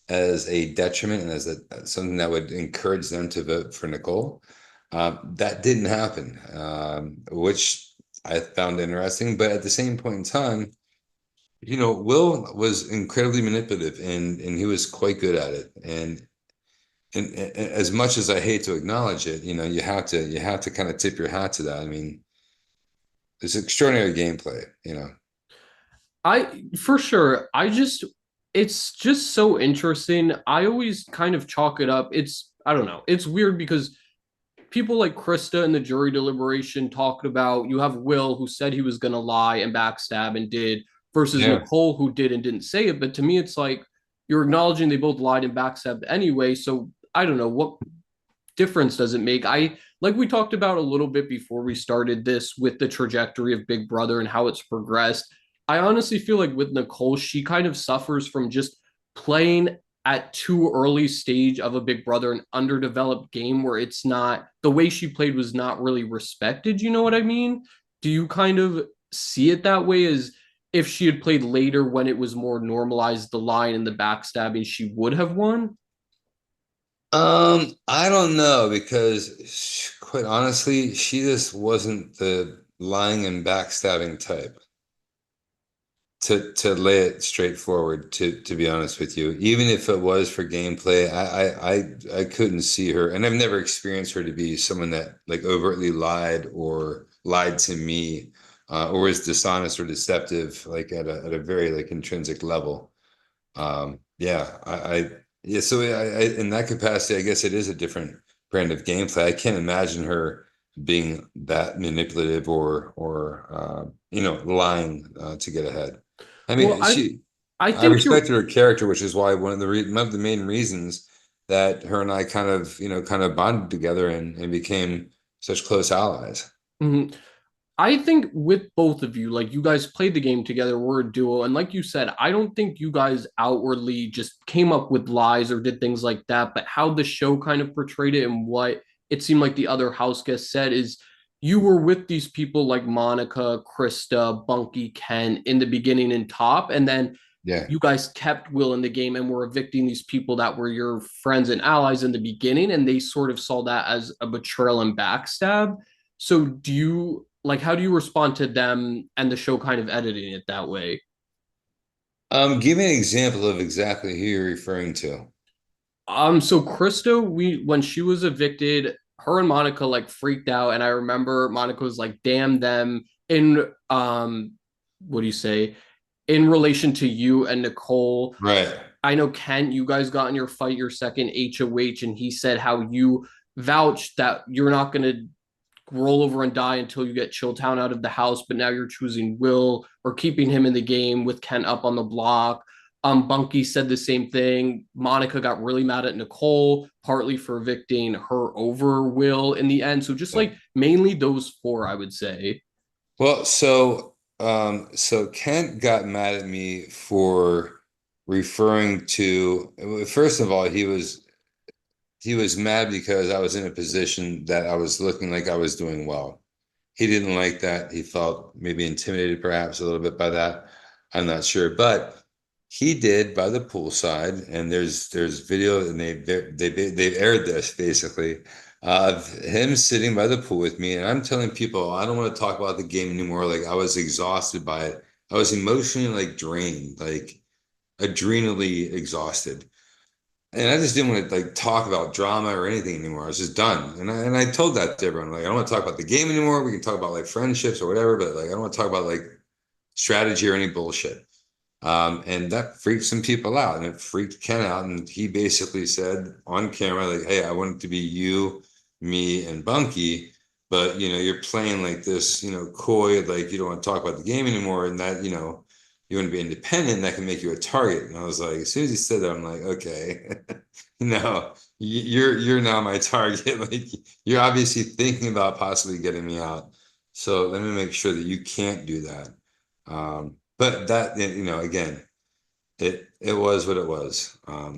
as a detriment and something that would encourage them to vote for Nicole. That didn't happen, which I found interesting. But at the same point in time, Will was incredibly manipulative and he was quite good at it. And as much as I hate to acknowledge it, you have to kind of tip your hat to that. I mean, it's extraordinary gameplay. For sure. It's just so interesting. I always kind of chalk it up. I don't know. It's weird because people like Krista in the jury deliberation talked about you have Will who said he was going to lie and backstab and did versus Yeah. Nicole who did and didn't say it. But to me, it's like you're acknowledging they both lied and backstabbed anyway. So I don't know what difference does it make. Like we talked about a little bit before we started this with the trajectory of Big Brother and how it's progressed. I honestly feel like with Nicole, she kind of suffers from just playing at too early stage of a Big Brother, an underdeveloped game where it's not the way she played was not really respected. You know what I mean? Do you kind of see it that way as if she had played later when it was more normalized, the line and the backstabbing, she would have won? I don't know because quite honestly, she just wasn't the lying and backstabbing type. To lay it straightforward, to be honest with you, even if it was for gameplay, I couldn't see her, and I've never experienced her to be someone that like overtly lied or lied to me, or was dishonest or deceptive, like at a very like intrinsic level. Yeah, yeah, so in that capacity, I guess it is a different brand of gameplay. I can't imagine her being that manipulative or lying to get ahead. I Well, mean, I I think you're respected her character, which is why one of the main reasons that her and I kind of bonded together and became such close allies. mhm. I think with both of you, like you guys played the game together, we're a duo. And like you said, I don't think you guys outwardly just came up with lies or did things like that, but how the show kind of portrayed it and what it seemed like the other house guests said is you were with these people like Monica, Krista, Bunky, Ken in the beginning and top. And then Yeah. you guys kept Will in the game and were evicting these people that were your friends and allies in the beginning. And they sort of saw that as a betrayal and backstab. So do you like how do you respond to them and the show kind of editing it that way? Give me an example of exactly who you're referring to. So Krista, we when she was evicted, her and Monica like freaked out, and I remember Monica was like, "Damn them!" In what do you say? In relation to you and Nicole, Right. I know Kent, you guys got in your fight your second HOH, and he said how you vouched that you're not going to roll over and die until you get Chilltown out of the house, but now you're choosing Will or keeping him in the game with Kent up on the block. Bunky said the same thing. Monica got really mad at Nicole, partly for evicting her over Will in the end. So just Yeah. like mainly those four, I would say. Well, so Kent got mad at me for referring to, first of all, he was mad because I was in a position that I was looking like I was doing well. He didn't like that. He felt maybe intimidated perhaps a little bit by that. I'm not sure, but he did by the poolside, and there's video, and they've aired this basically of him sitting by the pool with me, and I'm telling people I don't want to talk about the game anymore. Like I was exhausted by it. I was emotionally like drained, like adrenally exhausted. And I just didn't want to like talk about drama or anything anymore. I was just done. And I told that to everyone. Like, I don't want to talk about the game anymore. We can talk about like friendships or whatever, but like I don't want to talk about like strategy or any bullshit. And that freaked some people out, and it freaked Ken out. And he basically said on camera, like, "Hey, I want it to be you, me, and Bunky, but you're playing like this, coy, like you don't want to talk about the game anymore, and that, you want to be independent, and that can make you a target." And I was like, as soon as he said that, I'm like, okay, no, you're now my target. Like you're obviously thinking about possibly getting me out. So let me make sure that you can't do that. But that, again, it was what it was. But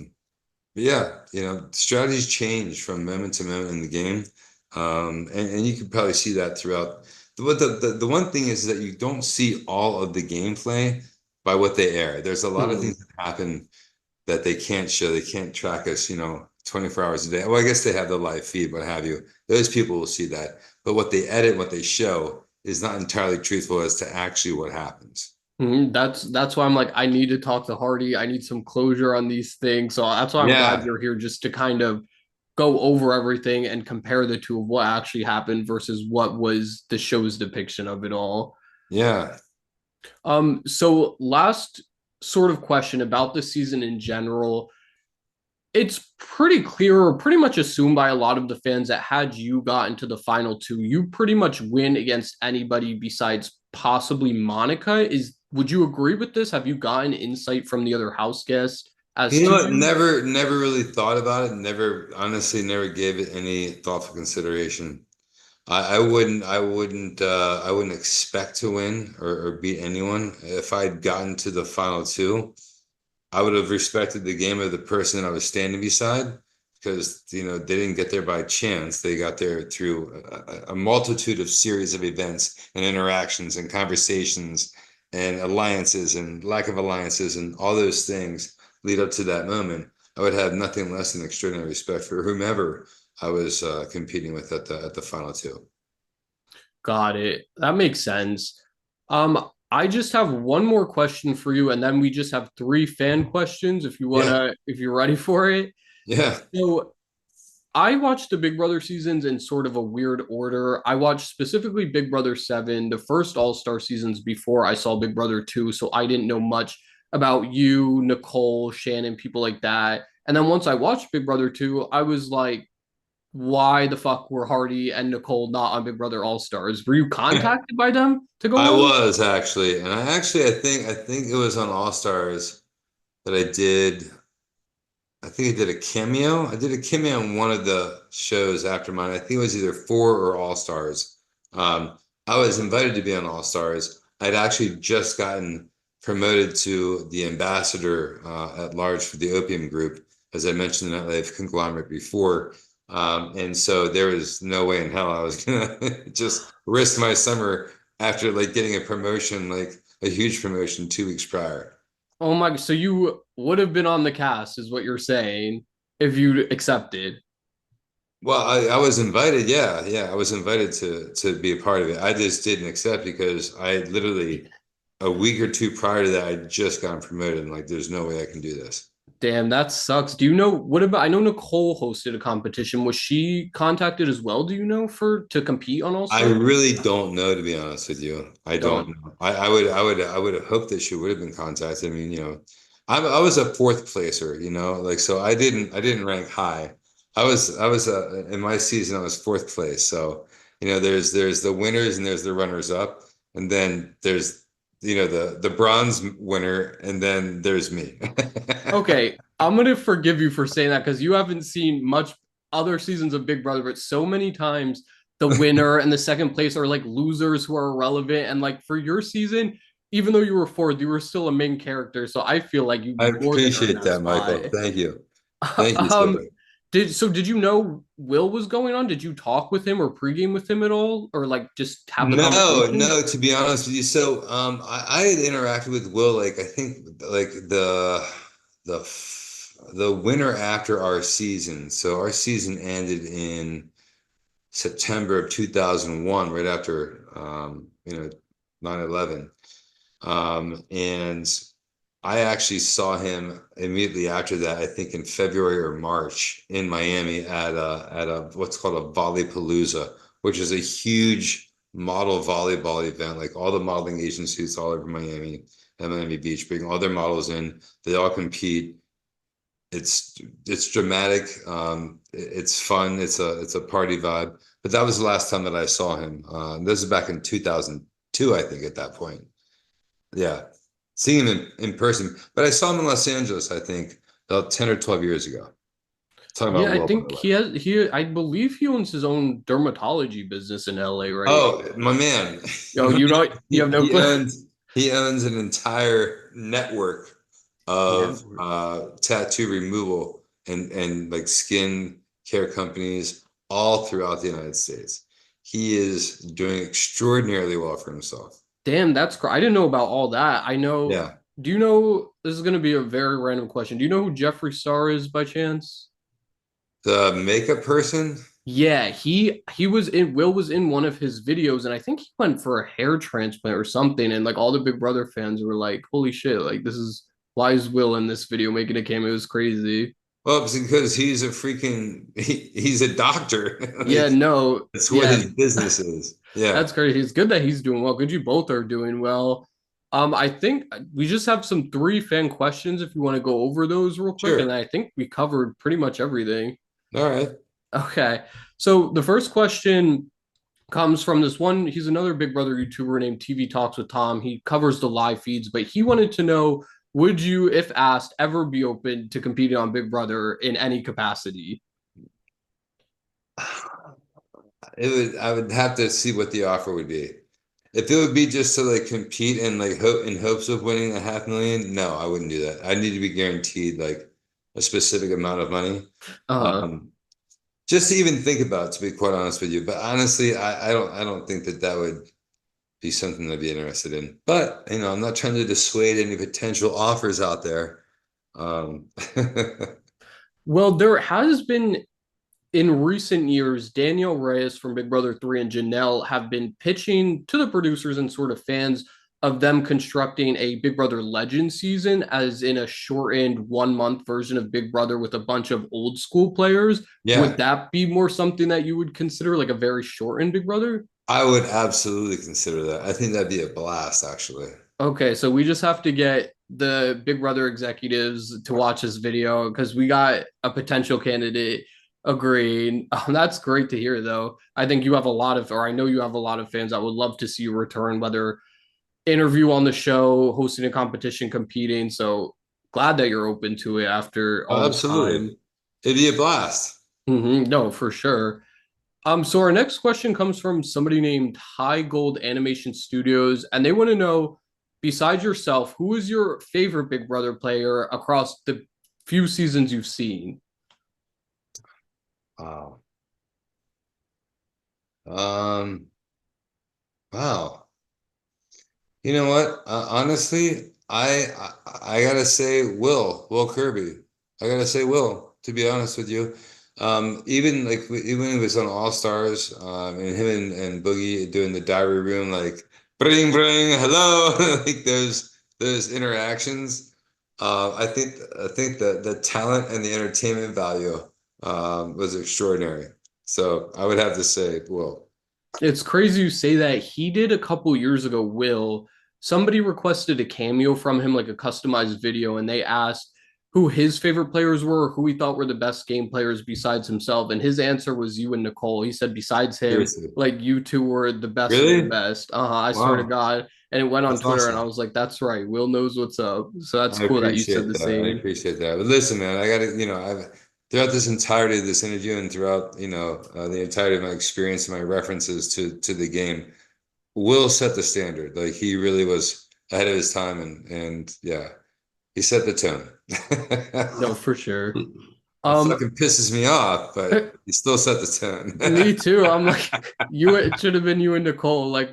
yeah, strategies change from moment to moment in the game. And you can probably see that throughout. But the one thing is that you don't see all of the gameplay by what they air. There's a lot of Hmm. things that happen that they can't show. They can't track us, 24 hours a day. Well, I guess they have the live feed, what have you. Those people will see that. But what they edit, what they show is not entirely truthful as to actually what happens. That's why I'm like, I need to talk to Hardy. I need some closure on these things. So that's why I'm glad Yeah. you're here just to kind of go over everything and compare the two of what actually happened versus what was the show's depiction of it all. Yeah. So last sort of question about the season in general. It's pretty clear or pretty much assumed by a lot of the fans that had you got into the final two, you pretty much win against anybody besides possibly Monica. Is would you agree with this? Have you gotten insight from the other house guests as You know to what? you? Never really thought about it. Honestly, never gave it any thoughtful consideration. I wouldn't expect to win or beat anyone. If I'd gotten to the final two, I would have respected the game of the person I was standing beside because, they didn't get there by chance. They got there through a multitude of series of events and interactions and conversations and alliances and lack of alliances and all those things lead up to that moment. I would have nothing less than extraordinary respect for whomever I was competing with at the final two. Got it. That makes sense. I just have one more question for you, and then we just have three fan questions Yeah, if you're ready for it. yeah. So I watched the Big Brother seasons in sort of a weird order. I watched specifically Big Brother 7, the first All-Star seasons before I saw Big Brother 2, so I didn't know much about you, Nicole, Shannon, people like that. And then once I watched Big Brother 2, I was like, why the fuck were Hardy and Nicole not on Big Brother All Stars? Were you contacted by them to go I on? was actually, and I think it was on All Stars that I did. I think I did a cameo. I did a cameo on one of the shows after mine. I think it was either Four or All Stars. I was invited to be on All Stars. I'd actually just gotten promoted to the ambassador at large for the Opium Group, as I mentioned in that life conglomerate before. And so there was no way in hell I was gonna just risk my summer after like getting a promotion, like a huge promotion 2 weeks prior. Oh my, so you would have been on the cast, is what you're saying, if you accepted. Well, I was invited, yeah, yeah. I was invited to be a part of it. I just didn't accept because I literally a week or two prior to that, I just gotten promoted and like there's no way I can do this. Damn, that sucks. Do you know what about? I know Nicole hosted a competition. Was she contacted as well? Do you know for to compete on All I Star? really don't know, to be honest with you. I don't Don't. know. I would have hoped that she would have been contacted. I mean, I was a fourth placer, like so I didn't rank high. I was in my season I was fourth place. So, there's the winners and there's the runners up, and then there's the bronze winner, and then there's me. Okay, I'm gonna forgive you for saying that because you haven't seen much other seasons of Big Brother, but so many times the winner and the second place are like losers who are irrelevant. And like for your season, even though you were fourth, you were still a main character. So I feel like you I more than earned appreciate that that, spot. Michael. Thank you. Thank you, sir. um, did you know Will was going on? Did you talk with him or pregame with him at all, or like just have the No, conversation? no, to be honest with you. So I had interacted with Will like I think like the winter after our season. So our season ended in September of 2001, right after 9/11. And I actually saw him immediately after that, I think in February or March in Miami at a what's called a Volleypalooza, which is a huge model volleyball event. Like all the modeling agencies all over Miami and Miami Beach bring all their models in. They all compete. It's dramatic. It's fun. It's a party vibe. But that was the last time that I saw him. This is back in 2002, I think, at that point. Yeah, seeing him in person. But I saw him in Los Angeles, I think, about 10 or 12 years ago. Talking Yeah, about I Will, by the think way. I believe he owns his own dermatology business in LA, right? Oh, my man. Oh, you don't you He, have no he clue. owns he owns an entire network of Network. tattoo removal and like skin care companies all throughout the United States. He is doing extraordinarily well for himself. Damn, I didn't know about all that. I know. Yeah. Do you know this is going to be a very random question. Do you know who Jeffree Star is by chance? The makeup person. Yeah, he was in Will was in one of his videos and I think he went for a hair transplant or something and like all the Big Brother fans were like, "Holy shit, like this is why is Will in this video making a cameo? It was crazy." Well, it's because he's a doctor. Yeah, Like no. that's what Yeah, his business is. Yeah. that's crazy. It's good that he's doing well. Good you both are doing well. I think we just have some three fan questions if you want to go over those real quick, and Sure. I think we covered pretty much everything. All right. Okay. So the first question comes from this one. He's another Big Brother YouTuber named TV Talks with Tom. He covers the live feeds, but he wanted to know, would you, if asked, ever be open to competing on Big Brother in any capacity? I would have to see what the offer would be. If it would be just to like compete and like hope in hopes of winning a 500,000, no, I wouldn't do that. I need to be guaranteed like a specific amount of money. Uh, Um, just to even think about, to be quite honest with you. But honestly, I don't think that that would be something I'd be interested in. But you know, I'm not trying to dissuade any potential offers out there. Um, well, there has been in recent years, Daniel Reyes from Big Brother 3 and Janelle have been pitching to the producers and sort of fans of them constructing a Big Brother Legend season, as in a shortened 1 month version of Big Brother with a bunch of old school players. Would yeah, that be more something that you would consider like a very shortened Big Brother? I would absolutely consider that. I think that'd be a blast, actually. Okay, so we just have to get the Big Brother executives to watch this video because we got a potential candidate agreeing. That's great to hear, though. I think you have a lot of, or I know you have a lot of fans that would love to see you return, whether interview on the show, hosting a competition, competing. So glad that you're open to it after all Oh, this absolutely. time. It'd be a blast. No, for sure. So our next question comes from somebody named High Gold Animation Studios, and they want to know, besides yourself, who is your favorite Big Brother player across the few seasons you've seen? Wow. Um, wow. You know what? Honestly, I gotta say Will Kirby. I gotta say Will, to be honest with you. Even like even when he was on All Stars, and him and Boogie doing the diary room, like bring, hello, like those interactions. I think the talent and the entertainment value was extraordinary. So I would have to say Will. It's crazy you say that. He did a couple years ago, Will. Somebody requested a cameo from him, like a customized video, and they asked who his favorite players were, who he thought were the best game players besides himself. And his answer was you and Nicole. He said, besides him, Seriously. like you two were the best of the Really? best. I swear to Wow. God. And it went on That's Twitter, and I awesome. was like, that's right. Will knows what's up. So that's I cool that you said appreciate the that. I same. appreciate that. But listen, man, I gotta, you know, I've throughout this entirety of this interview and throughout, you know, the entirety of my experience and my references to the game, Will set the standard. Like he really was ahead of his time, and yeah, he set the tone. No, for sure. It Um, fucking pisses me off, but he still set the tone. Me too. I'm like, you, it should have been you and Nicole. Like,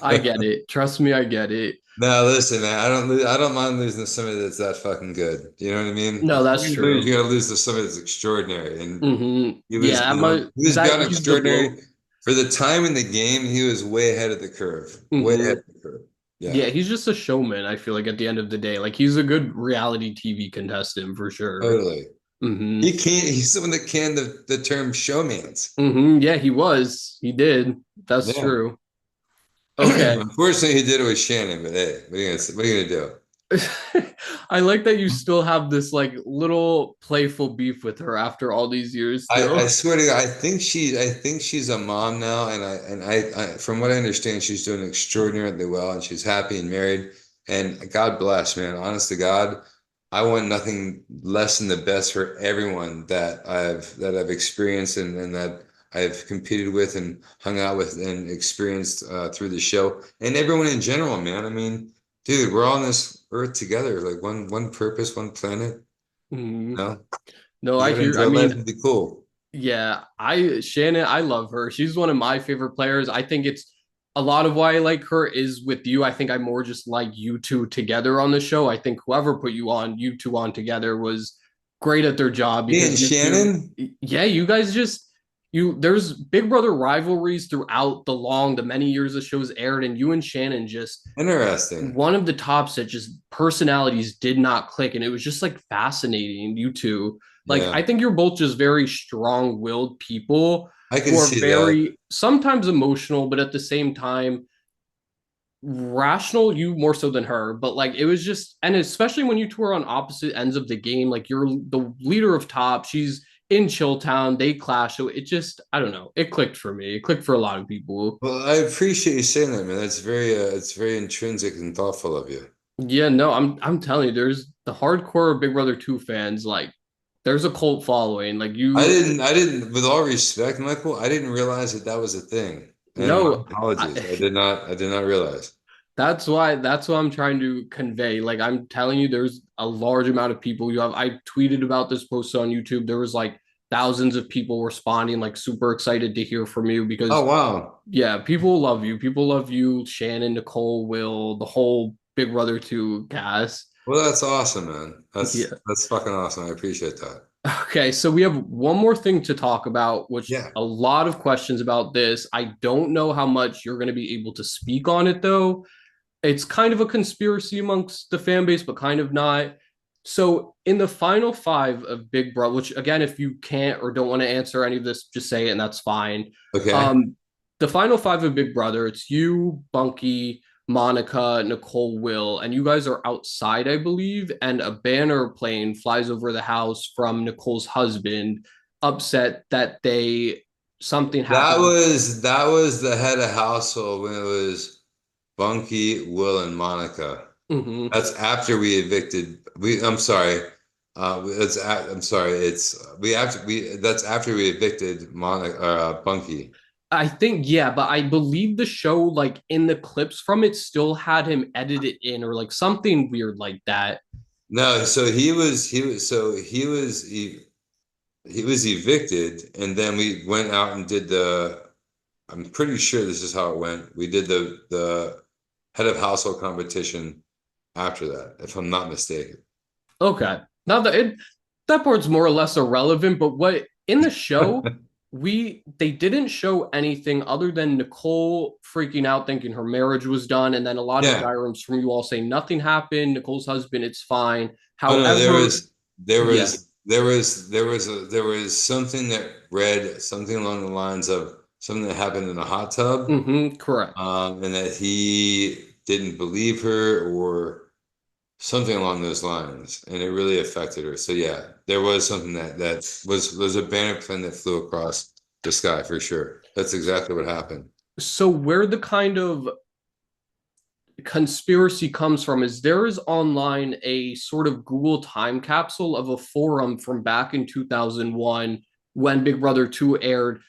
I get it. Trust me, I get it. No, listen, man. I don't mind losing to somebody that's that fucking good. You know what I mean? No, If that's you're gonna lose, true. you gotta lose to somebody that's extraordinary. And Mm-hmm. he Yeah, was, that you know, might, he was that beyond he's the extraordinary GOAT. for the time in the game. He was way ahead of the curve. Way ahead Mm-hmm. of the curve. Yeah, Yeah, he's just a showman, I feel like at the end of the day. Like he's a good reality TV contestant for sure. totally. Mm-hmm. He can't. He's someone that can the term showmans. Mm-hmm. Yeah, he was. He did. That's Yeah. true. Okay. Unfortunately, he did it with Shannon. But hey, what are you gonna do? I like that you still have this like little playful beef with her after all these years I still. swear to God, I think she's a mom now, and from what I understand, she's doing extraordinarily well, and she's happy and married. And God bless, man. Honest to God, I want nothing less than the best for everyone that I've experienced and that I've competed with and hung out with and experienced through the show, and everyone in general, man. I mean, dude, we're all on this earth together, like one purpose, one planet. Mhm. You know, No, you I gotta hear. I enjoy life mean, and be cool. yeah, Shannon, I love her. She's one of my favorite players. I think it's a lot of why I like her is with you. I think I more just like you two together on the show. I think whoever put you two on together was great at their job Me because and you two, Shannon, yeah, you guys just there's Big Brother rivalries throughout the many years the show's aired, and you and Shannon just interesting. one of the tops that just personalities did not click, and it was just like fascinating, you two. Like Yeah, I think you're both just very strong-willed people I who can are see that. very sometimes emotional, but at the same time rational. You more so than her, but like it was just, and especially when you two are on opposite ends of the game, like you're the leader of top, she's in Chilltown, they clash, so it just, I don't know, it clicked for me, it clicked for a lot of people. Well, I appreciate you saying that, man. That's it's very intrinsic and thoughtful of you. Yeah, no, I'm telling you, there's the hardcore Big Brother 2 fans, like there's a cult following. Like you I didn't, with all respect, Michael, I didn't realize that that was a thing. And my No, apologies. I, I did not realize. that's what I'm trying to convey. Like I'm telling you, there's a large amount of people you have. I tweeted about this post on YouTube. There was like thousands of people responding, like super excited to hear from you Oh, because wow. yeah, people love you. People love you, Shannon, Nicole, Will, the whole Big Brother 2 cast. Well, that's awesome, man. Yeah. That's fucking awesome. I appreciate that. Okay, so we have one more thing to talk about, which Yeah. a lot of questions about this. I don't know how much you're going to be able to speak on it though. It's kind of a conspiracy amongst the fan base, but kind of not. So in the final five of Big Brother, which again, if you can't or don't want to answer any of this, just say it and that's fine. Okay. Um, the final five of Big Brother, it's you, Bunky, Monica, Nicole, Will, and you guys are outside, I believe, and a banner plane flies over the house from Nicole's husband, upset that they something happened. That was the head of household when it was Bunky, Will, and Monica. Mhm. That's after we evicted. I'm sorry. I'm sorry. That's after we evicted Monica, Bunky. I think yeah, but I believe the show like in the clips from it still had him edited in or like something weird like that. No, so he was evicted, and then we went out and did the. I'm pretty sure this is how it went. We did the head of household competition after that, if I'm not mistaken. Okay. Now that part's more or less irrelevant, but what in the show they didn't show anything other than Nicole freaking out thinking her marriage was done and then a lot of Yeah. diagrams from you all saying nothing happened, Nicole's husband it's fine. Oh no, However, yeah. there was something that read something along the lines of something that happened in a hot tub, Correct. and that he didn't believe her or something along those lines, and it really affected her. So yeah, there was something was a banner plane that flew across the sky for sure. That's exactly what happened. So where the kind of conspiracy comes from is there is online a sort of Google time capsule of a forum from back in 2001 when Big Brother 2 aired,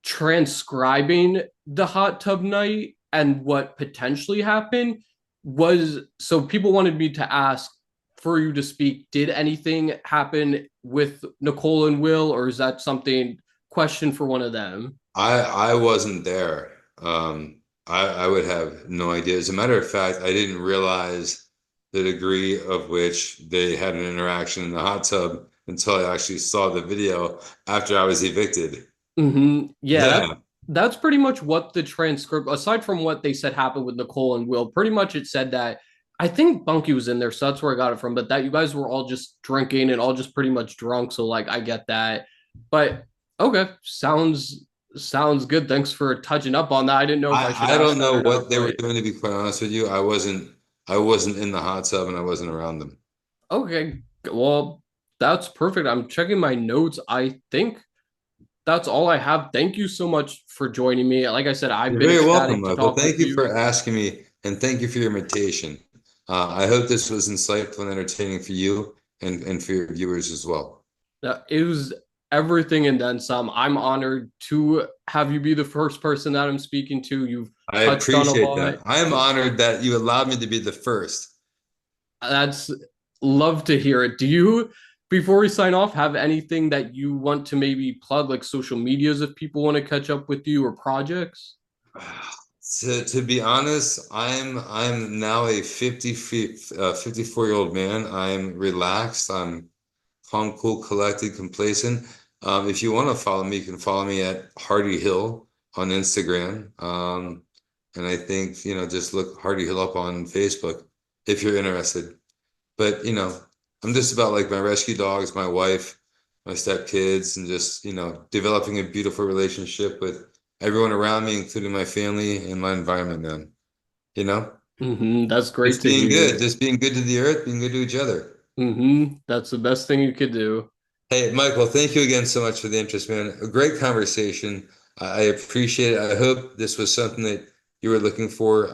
transcribing the hot tub night and what potentially happened. Was so people wanted me to ask for you to speak, did anything happen with Nicole and Will, or is that something question for one of them? I wasn't there. I would have no idea. As a matter of fact, I didn't realize the degree of which they had an interaction in the hot tub until I actually saw the video after I was evicted. Yeah, Yeah. that's pretty much what the transcript, aside from what they said happened with Nicole and Will, pretty much it said that I think Bunky was in there, so that's where I got it from. But that you guys were all just drinking and all just pretty much drunk, so like I get that. But okay, sounds good. Thanks for touching up on that. I didn't know if I should I ask don't that know or not, what they were but doing, to be quite honest with you. I wasn't in the hot tub and I wasn't around them. okay, well, that's perfect. I'm checking my notes. I think that's all I have. Thank you so much for joining me. Like I said, I've You're been very welcome, ecstatic to Michael. talk with Thank you you. for asking me and thank you for your invitation. I hope this was insightful and entertaining for you and for your viewers as well. It was everything and then some. I'm honored to have you be the first person that I'm speaking to. You've I touched on a appreciate lot. that. I am honored that you allowed me to be the first. That's love to hear it. Do you, before we sign off, have anything that you want to maybe plug, like social medias if people want to catch up with you or projects? To be honest, I'm now a 54-year-old man. I'm relaxed. I'm calm, cool, collected, complacent. If you want to follow me, you can follow me at Hardy Hill on Instagram. And I think, just look Hardy Hill up on Facebook if you're interested. But, I'm just about like my rescue dogs, my wife, my stepkids, and just, developing a beautiful relationship with everyone around me, including my family and my environment, man. You know, That's great to hear. just being good to the earth, being good to each other. That's the best thing you could do. Hey, Michael, thank you again so much for the interest, man. A great conversation. I appreciate it. I hope this was something that you were looking for,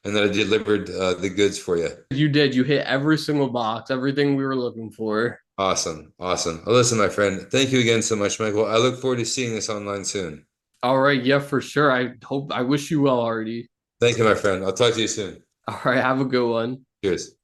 and that I delivered the goods for you. You did. You hit every single box, everything we were looking for. Awesome. Awesome. Well, listen, my friend, thank you again so much, Michael. I look forward to seeing this online soon. All right, yeah, for sure. I wish you well, already. Thank you, my friend. I'll talk to you soon. All right, have a good one. Cheers.